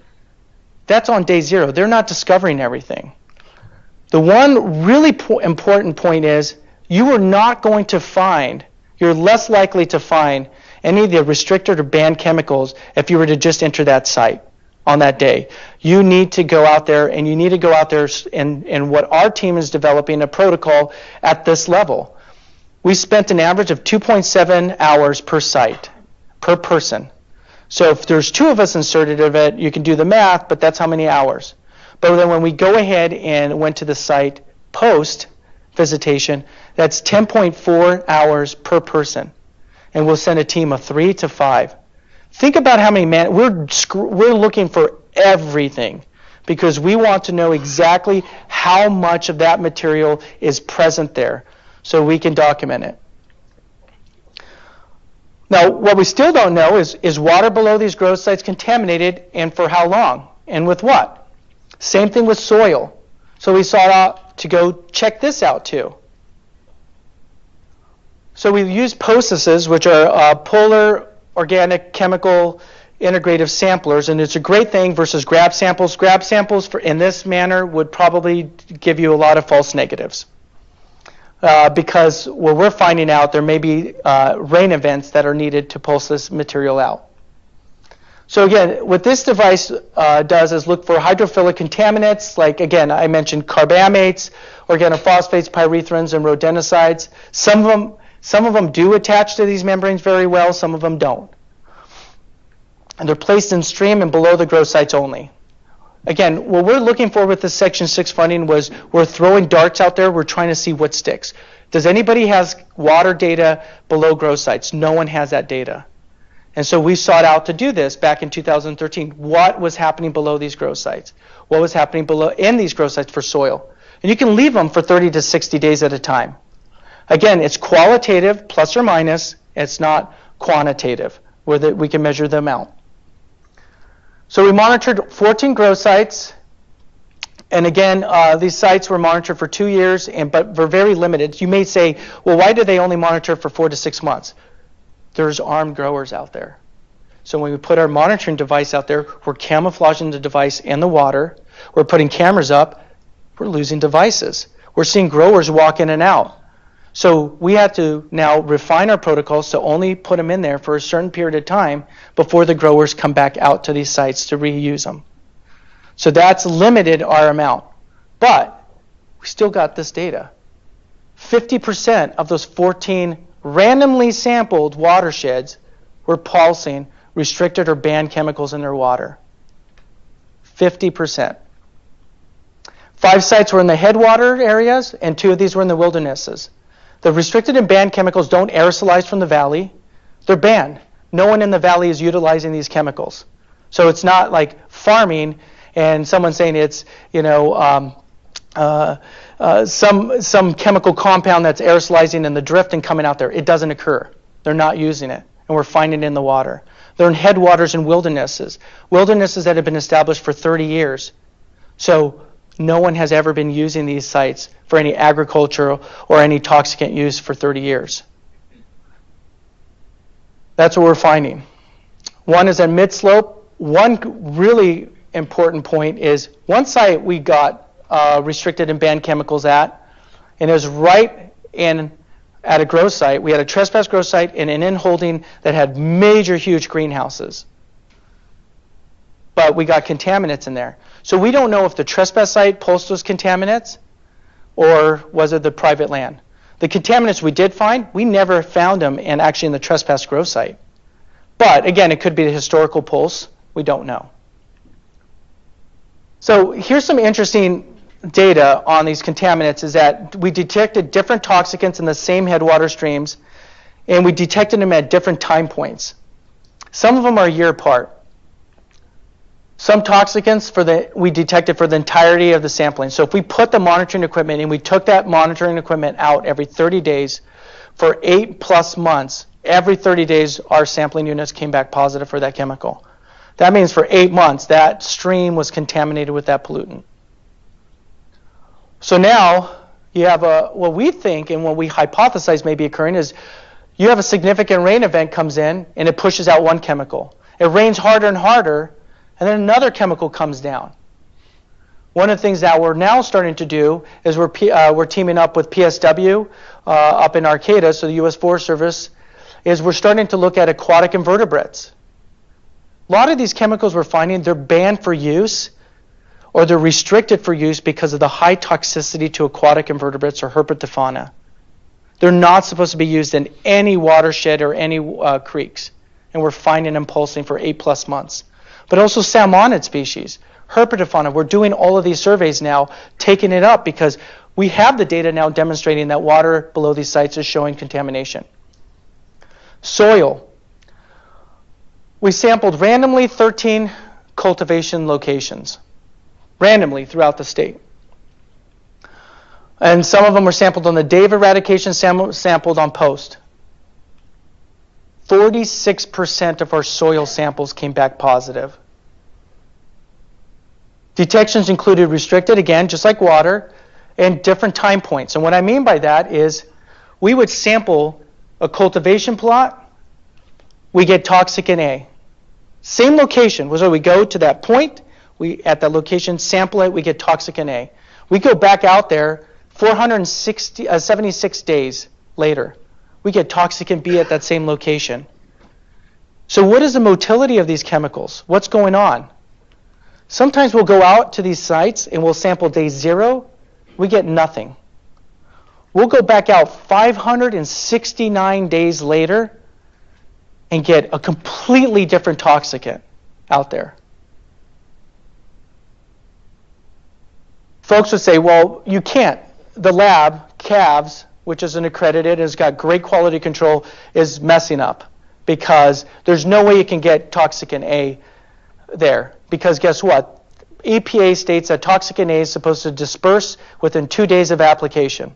That's on day 0. They're not discovering everything. The one really important point is you are not going to find, you're less likely to find any of the restricted or banned chemicals if you were to just enter that site on that day. You need to go out there, and you need to go out there and what our team is developing a protocol at this level. We spent an average of 2.7 hours per site, per person. So if there's 2 of us inserted of it, you can do the math, but that's how many hours. But then when we go ahead and went to the site post visitation, that's 10.4 hours per person. And we'll send a team of 3 to 5. Think about how many we're looking for everything, because we want to know exactly how much of that material is present there so we can document it. Now, what we still don't know is water below these growth sites contaminated, and for how long, and with what? Same thing with soil. So we sought out to go check this out too. So we used POSISes, which are polar organic chemical integrative samplers, and it's a great thing versus grab samples. Grab samples in this manner would probably give you a lot of false negatives. Because what we're finding out, there may be rain events that are needed to pulse this material out. So again, what this device does is look for hydrophilic contaminants, like, again, I mentioned carbamates, organophosphates, pyrethrins, and rodenticides. Some of them do attach to these membranes very well, some of them don't. And they're placed in stream and below the growth sites only. Again, what we're looking for with this Section 6 funding was we're throwing darts out there. We're trying to see what sticks. Does anybody has water data below growth sites? No one has that data. And so we sought out to do this back in 2013. What was happening below these growth sites? What was happening below in these growth sites for soil? And you can leave them for 30 to 60 days at a time. Again, it's qualitative, plus or minus. It's not quantitative, where we can measure the amount. So we monitored 14 growth sites, and again, these sites were monitored for 2 years, but were very limited. You may say, well, why did they only monitor for 4 to 6 months? There's armed growers out there. So when we put our monitoring device out there, we're camouflaging the device in the water. We're putting cameras up. We're losing devices. We're seeing growers walk in and out. So we had to now refine our protocols to only put them in there for a certain period of time before the growers come back out to these sites to reuse them. So that's limited our amount. But we still got this data. 50% of those 14 randomly sampled watersheds were pulsing restricted or banned chemicals in their water. 50%. 5 sites were in the headwater areas, and 2 of these were in the wildernesses. The restricted and banned chemicals don't aerosolize from the valley. They're banned. No one in the valley is utilizing these chemicals. So it's not like farming and someone saying it's, some chemical compound that's aerosolizing in the drift and coming out there. It doesn't occur. They're not using it, and we're finding it in the water. They're in headwaters and wildernesses that have been established for 30 years. So no one has ever been using these sites for any agricultural or any toxicant use for 30 years. That's what we're finding. One is at mid-slope. One really important point is one site we got restricted and banned chemicals at, and it was right in at a grow site. We had a trespass grow site and an in-holding that had major, huge greenhouses. But we got contaminants in there. So we don't know if the trespass site pulsed those contaminants or was it the private land. The contaminants we did find, we never found them actually in the trespass grow site. But again, it could be the historical pulse. We don't know. So here's some interesting data on these contaminants is that we detected different toxicants in the same headwater streams, and we detected them at different time points. Some of them are a year apart. Some toxicants we detected for the entirety of the sampling. So if we put the monitoring equipment and we took that monitoring equipment out every 30 days for 8+ months, every 30 days our sampling units came back positive for that chemical. That means for 8 months that stream was contaminated with that pollutant. So now you have what we think and what we hypothesize may be occurring is you have a significant rain event comes in and it pushes out one chemical. It rains harder and harder, and then another chemical comes down. One of the things that we're now starting to do is we're teaming up with PSW up in Arcata, so the U.S. Forest Service, is we're starting to look at aquatic invertebrates. A lot of these chemicals we're finding, they're banned for use or they're restricted for use because of the high toxicity to aquatic invertebrates or herpetofauna. They're not supposed to be used in any watershed or any creeks, and we're finding them pulsing for 8+ months. But also salmonid species, herpetofauna. We're doing all of these surveys now, taking it up because we have the data now demonstrating that water below these sites is showing contamination. Soil. We sampled randomly 13 cultivation locations, randomly throughout the state. And some of them were sampled on the day of eradication, sampled on post. 46% of our soil samples came back positive. Detections included restricted, again, just like water, and different time points. And what I mean by that is we would sample a cultivation plot, we get toxic in A. Same location, so we go to that point, we at that location sample it, we get toxic in A. We go back out there 76 days later, we get toxic in B at that same location. So what is the motility of these chemicals? What's going on? Sometimes we'll go out to these sites and we'll sample day 0, we get nothing. We'll go back out 569 days later and get a completely different toxicant out there. Folks would say, well, you can't. The lab, CAVS, which is an accredited, has got great quality control, is messing up because there's no way you can get toxicant A there. Because guess what? EPA states that toxicant A is supposed to disperse within 2 days of application.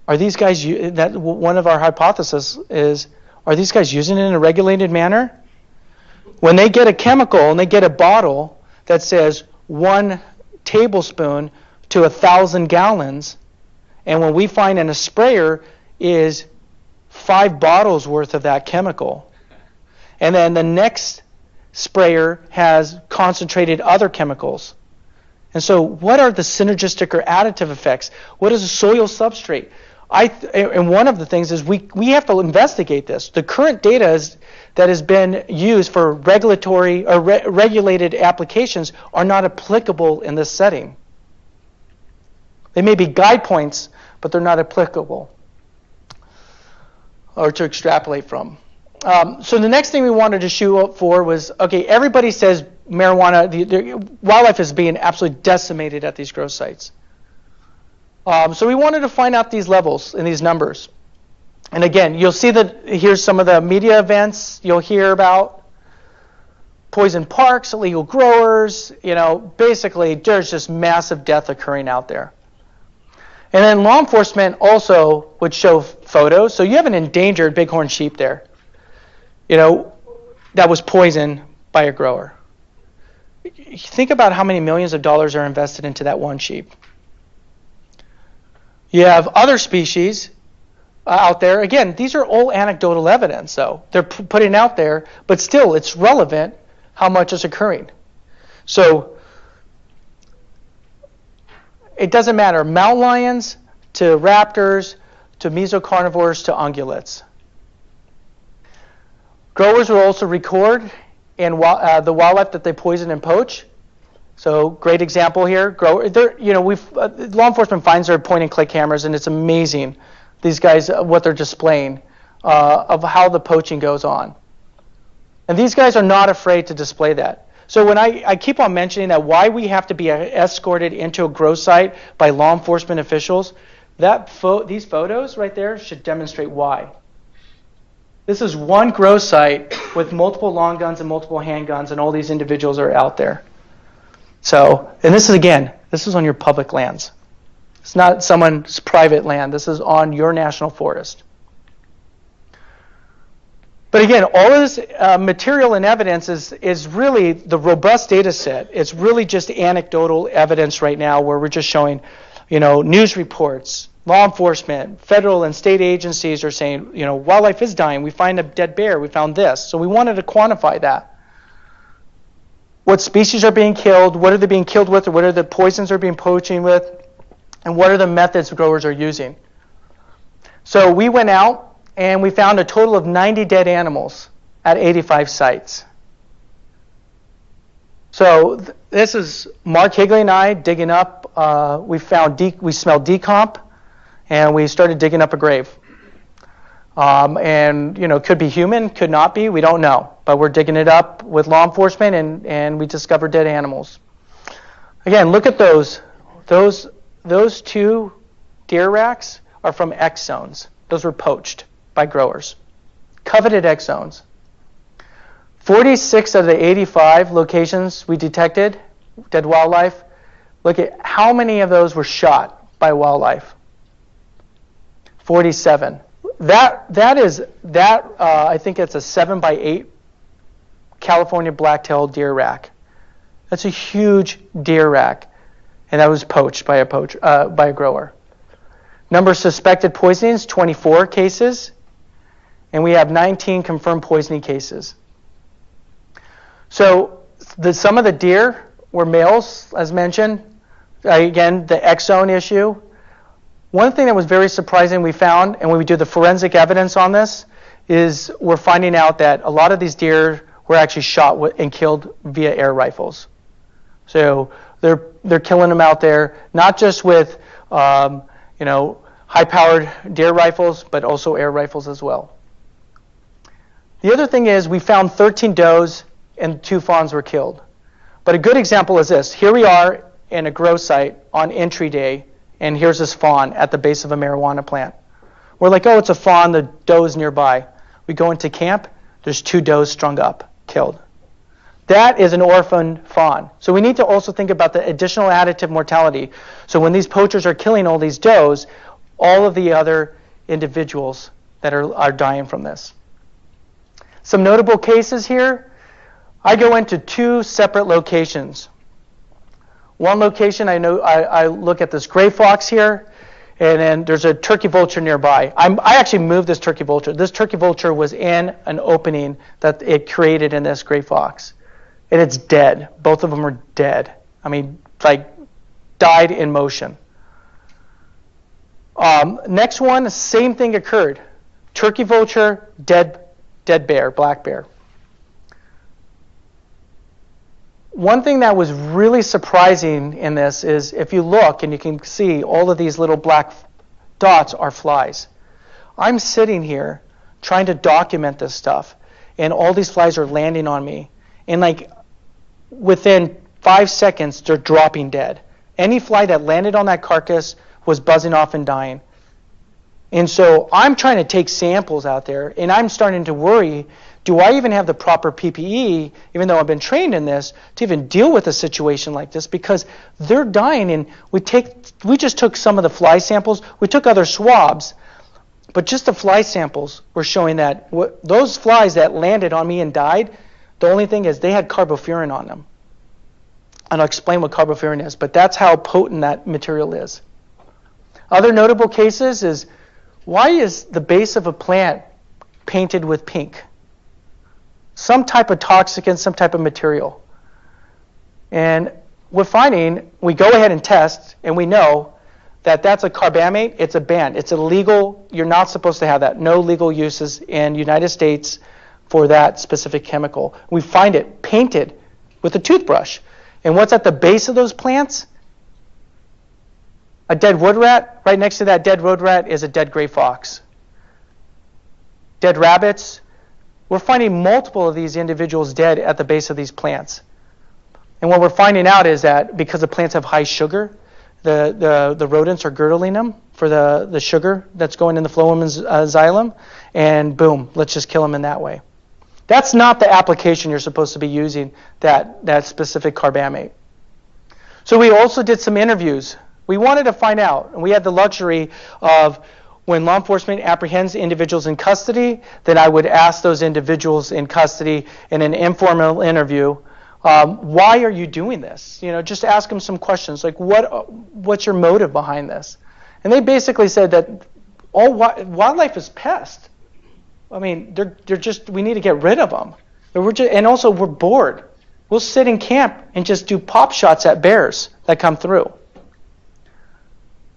Are these guys, that one of our hypotheses is, are these guys using it in a regulated manner? When they get a chemical and they get a bottle that says 1 tablespoon to 1,000 gallons, and when we find in a sprayer is 5 bottles worth of that chemical, and then the next sprayer has concentrated other chemicals. And so what are the synergistic or additive effects? What is a soil substrate? And one of the things is we have to investigate this. The current data that has been used for regulatory or regulated applications are not applicable in this setting. They may be guide points, but they're not applicable or to extrapolate from. So the next thing we wanted to shoot up for was, okay, everybody says marijuana, the wildlife is being absolutely decimated at these grow sites. So we wanted to find out these levels and these numbers. And again, you'll see that here's some of the media events you'll hear about. Poison parks, illegal growers, basically there's just massive death occurring out there. And then law enforcement also would show photos. So you have an endangered bighorn sheep there, that was poisoned by a grower. Think about how many millions of dollars are invested into that one sheep. You have other species out there. Again, these are all anecdotal evidence, though. They're putting out there, but still it's relevant how much is occurring. So it doesn't matter. Mountain lions to raptors to mesocarnivores to ungulates. Growers will also record the wildlife that they poison and poach. So great example here. Law enforcement finds their point-and-click cameras, and it's amazing, these guys, what they're displaying of how the poaching goes on. And these guys are not afraid to display that. So when I keep on mentioning that why we have to be escorted into a grow site by law enforcement officials, these photos right there should demonstrate why. This is one grow site with multiple long guns and multiple handguns, and all these individuals are out there. So, and this is on your public lands. It's not someone's private land. This is on your national forest. But again, all of this material and evidence is really the robust data set. It's really just anecdotal evidence right now where we're just showing, news reports, law enforcement, federal and state agencies are saying, wildlife is dying. We find a dead bear. We found this. So we wanted to quantify that. What species are being killed, what are they being killed with, or what are the poisons they're being poaching with, and what are the methods growers are using. So we went out and we found a total of 90 dead animals at 85 sites. So this is Mark Higley and I digging up. We smelled decomp, and we started digging up a grave. Could be human, could not be, we don't know. But we're digging it up with law enforcement, and we discovered dead animals. Again, look at those. Those 2 deer racks are from X zones. Those were poached by growers. Coveted X zones. 46 of the 85 locations we detected dead wildlife. Look at how many of those were shot by wildlife. 47. I think it's a 7x8 California black-tailed deer rack. That's a huge deer rack, and that was poached by a grower. Number of suspected poisonings, 24 cases, and we have 19 confirmed poisoning cases. So some of the deer were males, as mentioned. Again, the exon issue. One thing that was very surprising we found, and when we do the forensic evidence on this, is we're finding out that a lot of these deer were actually shot and killed via air rifles. So they're killing them out there, not just with high-powered deer rifles, but also air rifles as well. The other thing is we found 13 does and 2 fawns were killed. But a good example is this. Here we are in a grow site on entry day, and here's this fawn at the base of a marijuana plant. We're like, oh, it's a fawn, the doe's nearby. We go into camp, there's 2 does strung up, killed. That is an orphan fawn. So we need to also think about the additional additive mortality. So when these poachers are killing all these does, all of the other individuals that are dying from this. Some notable cases here. I go into 2 separate locations. One location, I look at this gray fox here, and then there's a turkey vulture nearby. I actually moved this turkey vulture. This turkey vulture was in an opening that it created in this gray fox. And it's dead. Both of them are dead. I mean, like, died in motion. Next one, same thing occurred. Turkey vulture, dead bear, black bear. One thing that was really surprising in this is if you look and you can see all of these little black dots are flies. I'm sitting here trying to document this stuff, and all these flies are landing on me. And like within 5 seconds, they're dropping dead. Any fly that landed on that carcass was buzzing off and dying. And so I'm trying to take samples out there, and I'm starting to worry, do I even have the proper PPE, even though I've been trained in this, to even deal with a situation like this? Because they're dying, and we just took some of the fly samples. We took other swabs, but just the fly samples were showing that those flies that landed on me and died, the only thing is they had carbofuran on them. And I'll explain what carbofuran is, but that's how potent that material is. Other notable cases is, why is the base of a plant painted with pink? Some type of toxicant, some type of material. And we're finding, we go ahead and test, and we know that that's a carbamate, it's a ban. It's illegal, you're not supposed to have that. No legal uses in the United States for that specific chemical. We find it painted with a toothbrush. And what's at the base of those plants? A dead wood rat. Right next to that dead wood rat is a dead gray fox. Dead rabbits. We're finding multiple of these individuals dead at the base of these plants. And what we're finding out is that because the plants have high sugar, the rodents are girdling them for the sugar that's going in the phloem and xylem, and boom, let's just kill them in that way. That's not the application you're supposed to be using, that specific carbamate. So we also did some interviews. We wanted to find out, and we had the luxury of when law enforcement apprehends individuals in custody, then I would ask those individuals in custody in an informal interview, why are you doing this? Just ask them some questions like, what's your motive behind this? And they basically said that all wildlife is pests. I mean, they're just, we need to get rid of them. And also we're bored. We'll sit in camp and just do pop shots at bears that come through.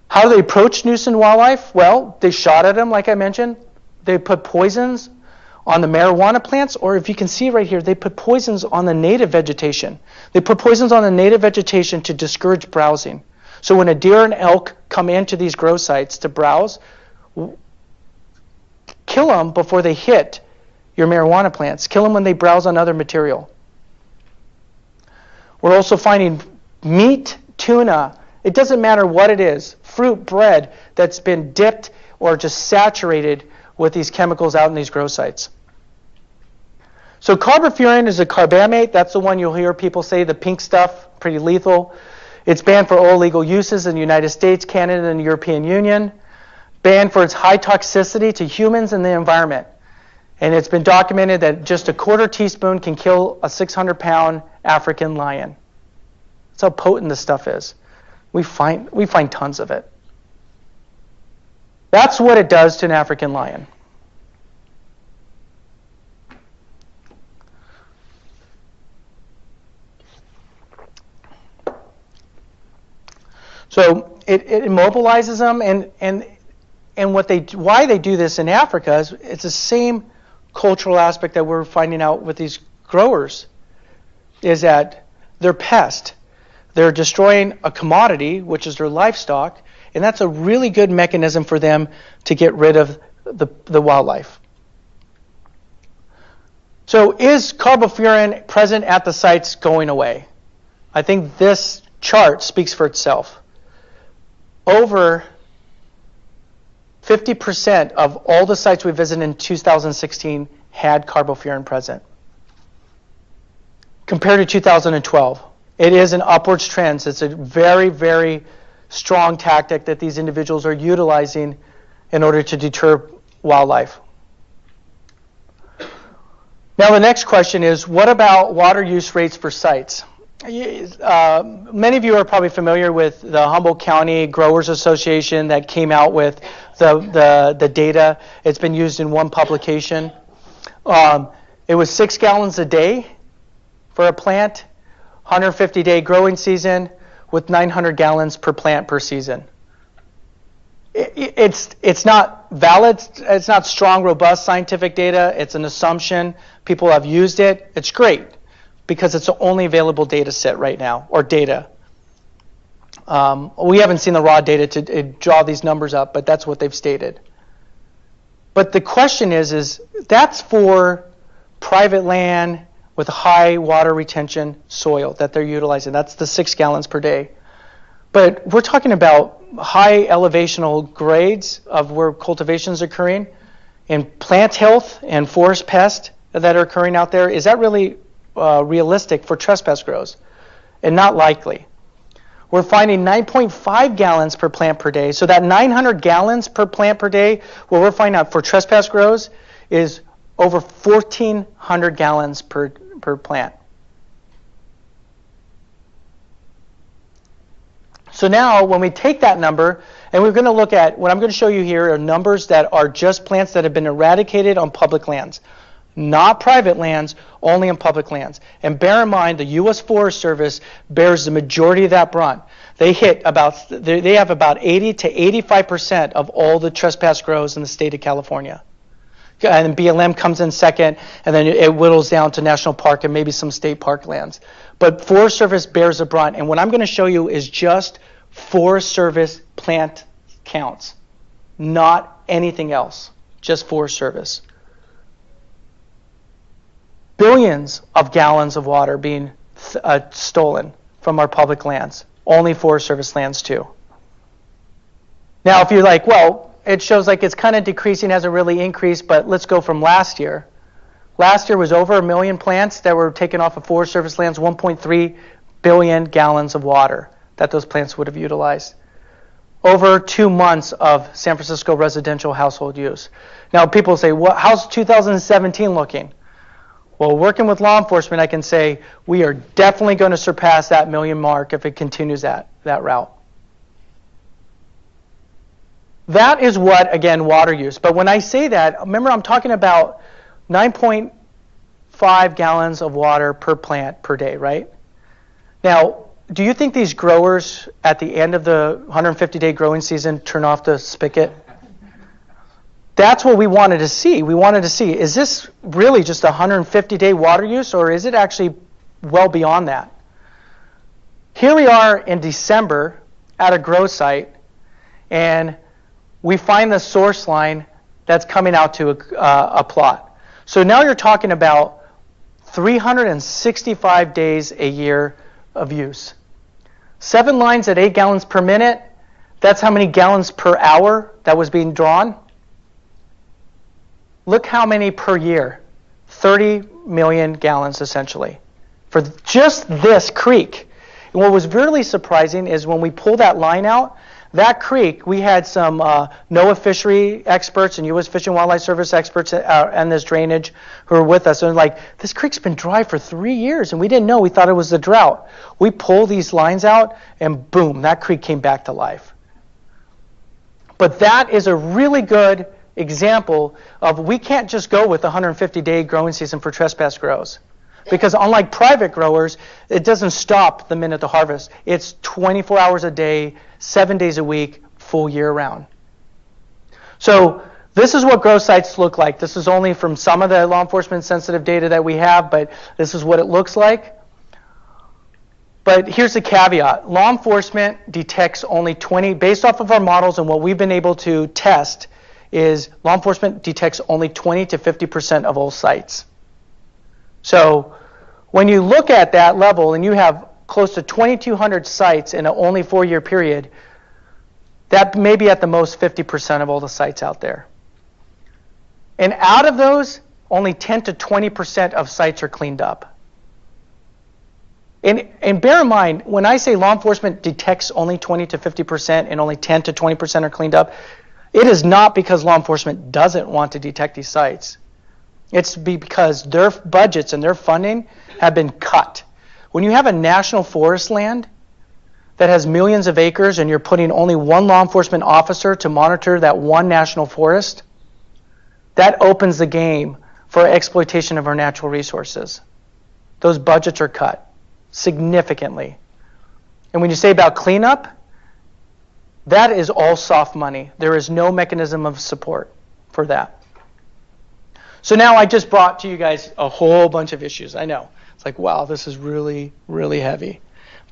How do they approach nuisance wildlife? Well, they shot at them, like I mentioned. They put poisons on the marijuana plants, or if you can see right here, they put poisons on the native vegetation. They put poisons on the native vegetation to discourage browsing. So when a deer and elk come into these grow sites to browse, kill them before they hit your marijuana plants. Kill them when they browse on other material. We're also finding meat, tuna. It doesn't matter what it is, fruit, bread that's been dipped or just saturated with these chemicals out in these grow sites. So carbofuran is a carbamate. That's the one you'll hear people say, the pink stuff, pretty lethal. It's banned for all legal uses in the United States, Canada, and the European Union. banned for its high toxicity to humans and the environment. And it's been documented that just a quarter teaspoon can kill a 600-pound African lion. That's how potent this stuff is. We find tons of it. That's what it does to an African lion. So it immobilizes them, and why they do this in Africa is it's the same cultural aspect that we're finding out with these growers, is that they're pests. They're destroying a commodity, which is their livestock, and that's a really good mechanism for them to get rid of the wildlife. So is carbofuran present at the sites going away? I think this chart speaks for itself. Over 50% of all the sites we visited in 2016 had carbofuran present, compared to 2012. It is an upwards trend. It's a very, very strong tactic that these individuals are utilizing in order to deter wildlife. Now the next question is, what about water use rates for sites? Many of you are probably familiar with the Humboldt County Growers Association that came out with the data. It's been used in one publication. It was 6 gallons a day for a plant, 150-day growing season with 900 gallons per plant per season. It's not valid. It's not strong, robust scientific data. It's an assumption. People have used it. It's great, because it's the only available data set right now, or data. We haven't seen the raw data to draw these numbers up, but that's what they've stated. But the question is that's for private land with high water retention soil that they're utilizing. That's the 6 gallons per day. But we're talking about high elevational grades of where cultivation is occurring, and plant health and forest pests that are occurring out there. Is that really realistic for trespass grows? And not likely. We're finding 9.5 gallons per plant per day. So that 900 gallons per plant per day, what we're finding out for trespass grows is over 1,400 gallons per plant. So now when we take that number, and we're going to look at, what I'm going to show you here are numbers that are just plants that have been eradicated on public lands. Not private lands, only on public lands. And bear in mind, the U.S. Forest Service bears the majority of that brunt. They have about 80 to 85% of all the trespass grows in the state of California. And BLM comes in second, and then it whittles down to national park and maybe some state park lands. But Forest Service bears the brunt. And what I'm going to show you is just Forest Service plant counts, not anything else, just Forest Service. Billions of gallons of water being stolen from our public lands. Only Forest Service lands too. Now, if you're like, well, it shows like it's kind of decreasing, hasn't really increased, but let's go from last year. Last year was over 1 million plants that were taken off of Forest Service lands, 1.3 billion gallons of water that those plants would have utilized. Over 2 months of San Francisco residential household use. Now, people say, well, how's 2017 looking? Well, working with law enforcement, I can say we are definitely going to surpass that 1 million mark if it continues that route. That is what, again, water use. But when I say that, remember I'm talking about 9.5 gallons of water per plant per day, right? Now, do you think these growers at the end of the 150-day growing season turn off the spigot? That's what we wanted to see. We wanted to see, is this really just 150-day water use, or is it actually well beyond that? Here we are in December at a grow site, and we find the source line that's coming out to a plot. So now you're talking about 365 days a year of use. 7 lines at 8 gallons per minute, that's how many gallons per hour that was being drawn. Look how many per year. 30 million gallons essentially for just this creek. And what was really surprising is when we pull that line out, That creek, we had some NOAA fishery experts and U.S. Fish and Wildlife Service experts on this drainage who were with us. And like, this creek's been dry for 3 years, and we didn't know. We thought it was the drought. We pull these lines out, and boom, that creek came back to life. But that is a really good example of we can't just go with a 150-day growing season for trespass grows. Because unlike private growers, it doesn't stop the minute the harvest. It's 24 hours a day, 7 days a week, full year round. So this is what grow sites look like. This is only from some of the law enforcement sensitive data that we have, but this is what it looks like. But here's the caveat. Law enforcement detects only 20, based off of our models and what we've been able to test, is law enforcement detects only 20 to 50% of all sites. So when you look at that level and you have close to 2,200 sites in an only 4-year period, that may be at the most 50% of all the sites out there. And out of those, only 10 to 20% of sites are cleaned up. And bear in mind, when I say law enforcement detects only 20 to 50% and only 10 to 20% are cleaned up, it is not because law enforcement doesn't want to detect these sites. It's because their budgets and their funding have been cut. When you have a national forest land that has millions of acres and you're putting only one law enforcement officer to monitor that one national forest, that opens the game for exploitation of our natural resources. Those budgets are cut significantly. And when you say about cleanup, that is all soft money. There is no mechanism of support for that. So now I just brought to you guys a whole bunch of issues. I know. It's like, wow, this is really, really heavy.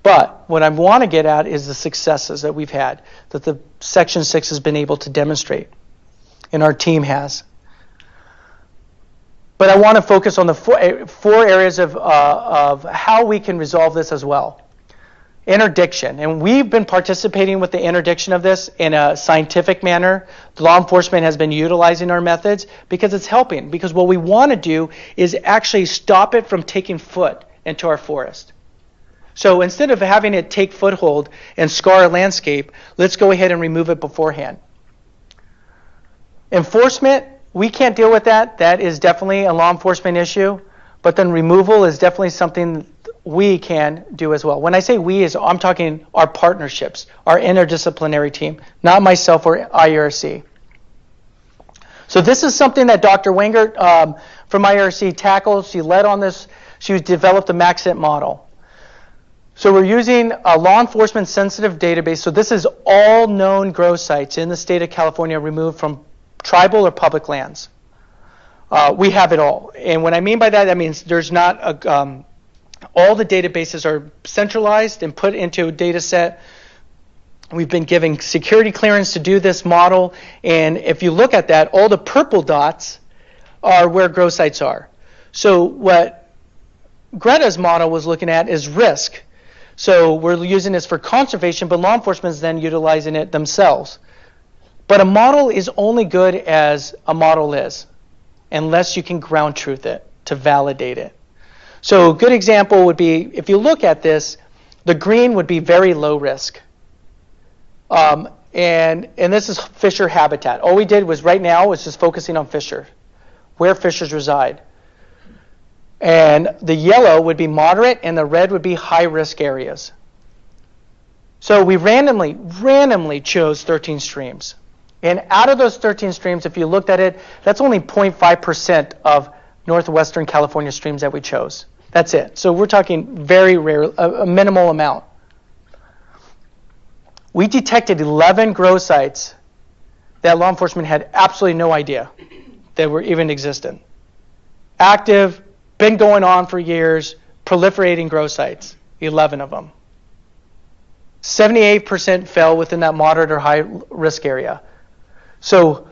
But what I want to get at is the successes that we've had, that the Section 6 has been able to demonstrate, and our team has. But I want to focus on the four areas of how we can resolve this as well. Interdiction, and we've been participating with the interdiction of this in a scientific manner. The law enforcement has been utilizing our methods because it's helping. Because what we want to do is actually stop it from taking foot into our forest. So instead of having it take foothold and scar a landscape, let's go ahead and remove it beforehand. Enforcement, we can't deal with that. That is definitely a law enforcement issue. But then removal is definitely something we can do as well. When I say we, I'm talking our partnerships, our interdisciplinary team, not myself or IRC. So this is something that Dr. Wengert from IRC tackled. She led on this. She developed a MaxInt model. So we're using a law enforcement sensitive database. So this is all known grow sites in the state of California removed from tribal or public lands. We have it all. And what I mean by that, that means there's not a... all the databases are centralized and put into a data set. We've been giving security clearance to do this model. And if you look at that, all the purple dots are where grow sites are. So what Greta's model was looking at is risk. So we're using this for conservation, but law enforcement is then utilizing it themselves. But a model is only good as a model is, unless you can ground truth it to validate it. So a good example would be, if you look at this, the green would be very low risk. And this is fisher habitat. All we did was right now was just focusing on fisher, where fishers reside. And the yellow would be moderate, and the red would be high risk areas. So we randomly chose 13 streams. And out of those 13 streams, if you looked at it, that's only 0.5% of northwestern California streams that we chose. That's it. So we're talking very rare, a minimal amount. We detected 11 grow sites that law enforcement had absolutely no idea that were even existent. Active, been going on for years, proliferating grow sites, 11 of them. 78% fell within that moderate or high risk area. So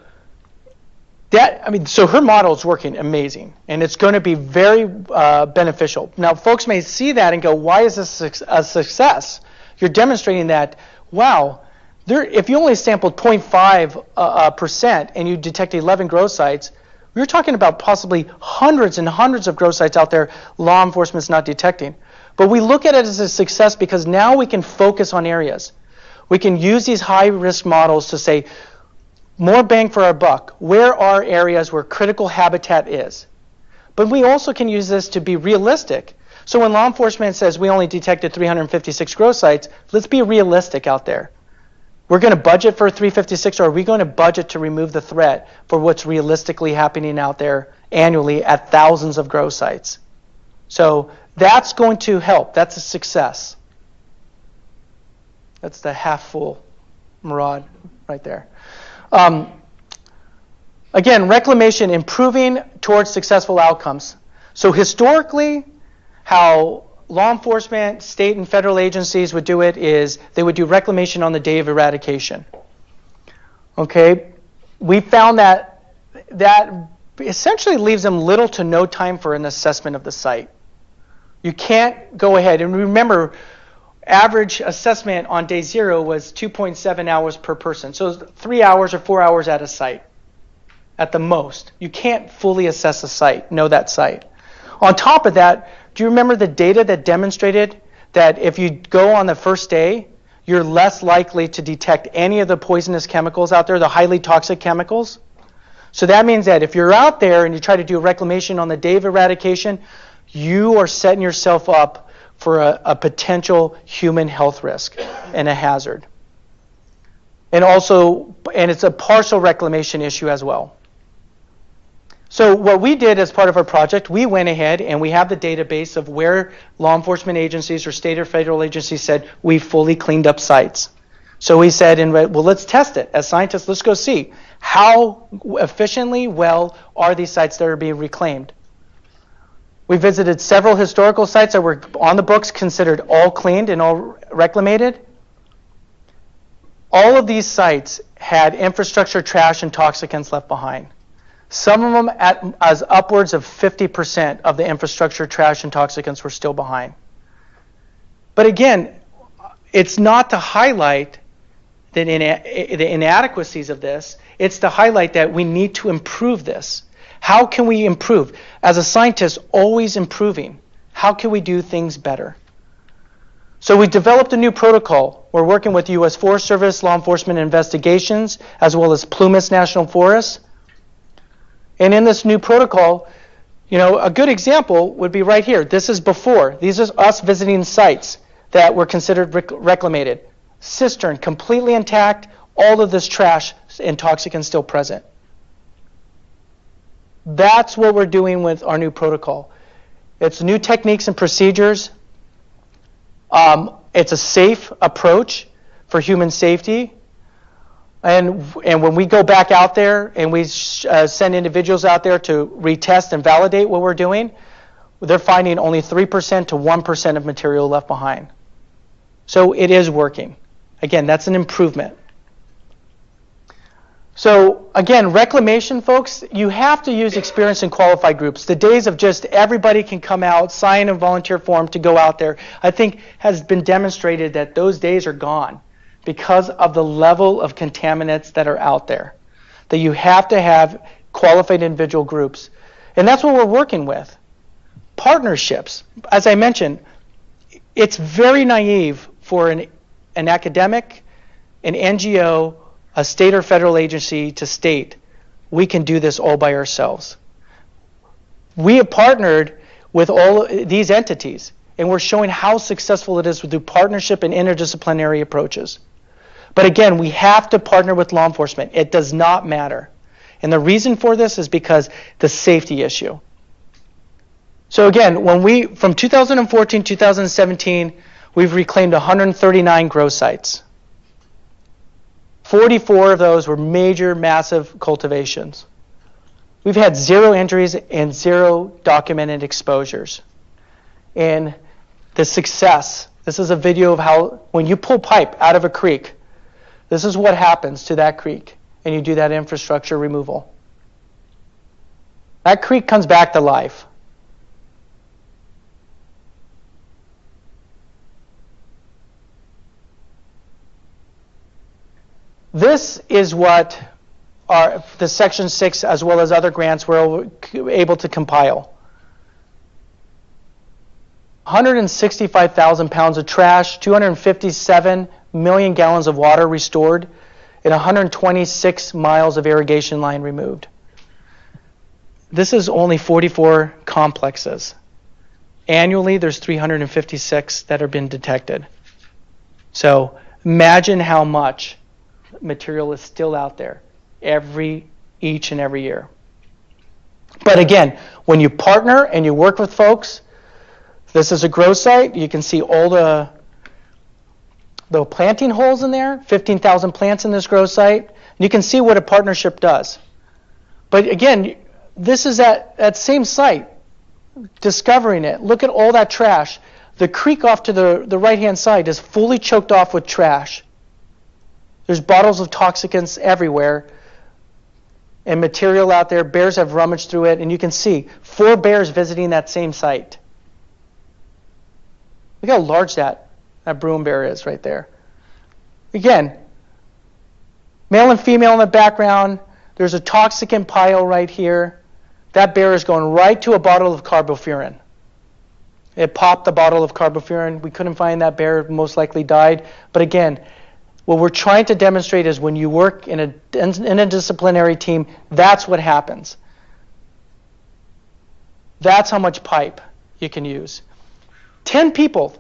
so her model is working amazing, and it's going to be very beneficial. Now, folks may see that and go, why is this a success? You're demonstrating that, wow, if you only sampled 0.5% and you detect 11 grow sites, we're talking about possibly hundreds and hundreds of grow sites out there law enforcement's not detecting. But we look at it as a success because now we can focus on areas. We can use these high-risk models to say, more bang for our buck. Where are areas where critical habitat is? But we also can use this to be realistic. So when law enforcement says we only detected 356 grow sites, let's be realistic out there. We're going to budget for 356, or are we going to budget to remove the threat for what's realistically happening out there annually at thousands of grow sites? So that's going to help. That's a success. That's the half full Murad right there. Again, reclamation improving towards successful outcomes. So historically, how law enforcement, state and federal agencies would do it is they would do reclamation on the day of eradication. Okay, we found that essentially leaves them little to no time for an assessment of the site. You can't go ahead, and remember, average assessment on day 0 was 2.7 hours per person. So 3 hours or 4 hours at a site at the most. You can't fully assess a site, know that site. On top of that, do you remember the data that demonstrated that if you go on the first day, you're less likely to detect any of the poisonous chemicals out there, the highly toxic chemicals? So that means that if you're out there and you try to do reclamation on the day of eradication, you are setting yourself up for a potential human health risk and a hazard. And it's a partial reclamation issue as well. So what we did as part of our project, we went ahead and we have the database of where law enforcement agencies or state or federal agencies said we fully cleaned up sites. So we said, well, let's test it. As scientists, let's go see how efficiently well are these sites that are being reclaimed. We visited several historical sites that were on the books considered all cleaned and all reclamated. All of these sites had infrastructure, trash, and toxicants left behind. Some of them as upwards of 50% of the infrastructure, trash, and toxicants were still behind. But again, it's not to highlight the inadequacies of this. It's to highlight that we need to improve this. How can we improve? As a scientist, always improving. How can we do things better? So we developed a new protocol. We're working with U.S. Forest Service, Law Enforcement Investigations, as well as Plumas National Forest. And in this new protocol, a good example would be right here. This is before. These are us visiting sites that were considered reclamated. Cistern completely intact, all of this trash and toxicants still present. That's what we're doing with our new protocol. It's new techniques and procedures. It's a safe approach for human safety. And when we go back out there and we send individuals out there to retest and validate what we're doing, they're finding only 3% to 1% of material left behind. So it is working. Again, that's an improvement. So again, reclamation, folks, you have to use experienced and qualified groups. The days of just everybody can come out, sign a volunteer form to go out there, I think has been demonstrated that those days are gone because of the level of contaminants that are out there. That you have to have qualified individual groups. And that's what we're working with. Partnerships. As I mentioned, it's very naive for an academic, an NGO, a state or federal agency to state, we can do this all by ourselves. We have partnered with all these entities, and we're showing how successful it is through partnership and interdisciplinary approaches. But again, we have to partner with law enforcement. It does not matter. And the reason for this is because the safety issue. So again, from 2014 to 2017, we've reclaimed 139 grow sites. 44 of those were major, massive cultivations. We've had 0 injuries and 0 documented exposures. And the success, this is a video of how, when you pull pipe out of a creek, this is what happens to that creek, and you do that infrastructure removal. That creek comes back to life. This is what the Section 6, as well as other grants, were able to compile. 165,000 pounds of trash, 257 million gallons of water restored and 126 miles of irrigation line removed. This is only 44 complexes. Annually, there's 356 that have been detected. So imagine how much material is still out there each and every year. But again, when you partner and you work with folks, this is a grow site. You can see all the planting holes in there, 15,000 plants in this grow site. You can see what a partnership does. But again, this is that same site, discovering it. Look at all that trash. The creek off to the right-hand side is fully choked off with trash. There's bottles of toxicants everywhere and material out there. Bears have rummaged through it, and you can see 4 bears visiting that same site. Look how large that broom bear is right there. Again, male and female in the background. There's a toxicant pile right here. That bear is going right to a bottle of carbofuran. It popped the bottle of carbofuran. We couldn't find that bear, most likely died. But again, what we're trying to demonstrate is when you work in a disciplinary team, that's what happens. That's how much pipe you can use. 10 people,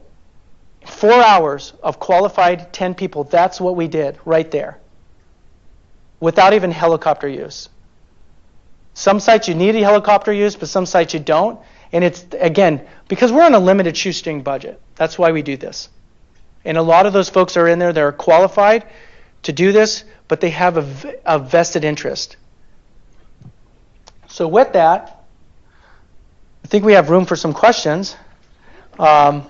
4 hours of qualified 10 people, that's what we did right there, without even helicopter use. Some sites you need a helicopter use, but some sites you don't. And it's, again, because we're on a limited shoestring budget. That's why we do this. And a lot of those folks are in there that are qualified to do this, but they have a vested interest. So with that, I think we have room for some questions. Thank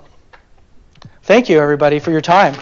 you, everybody, for your time.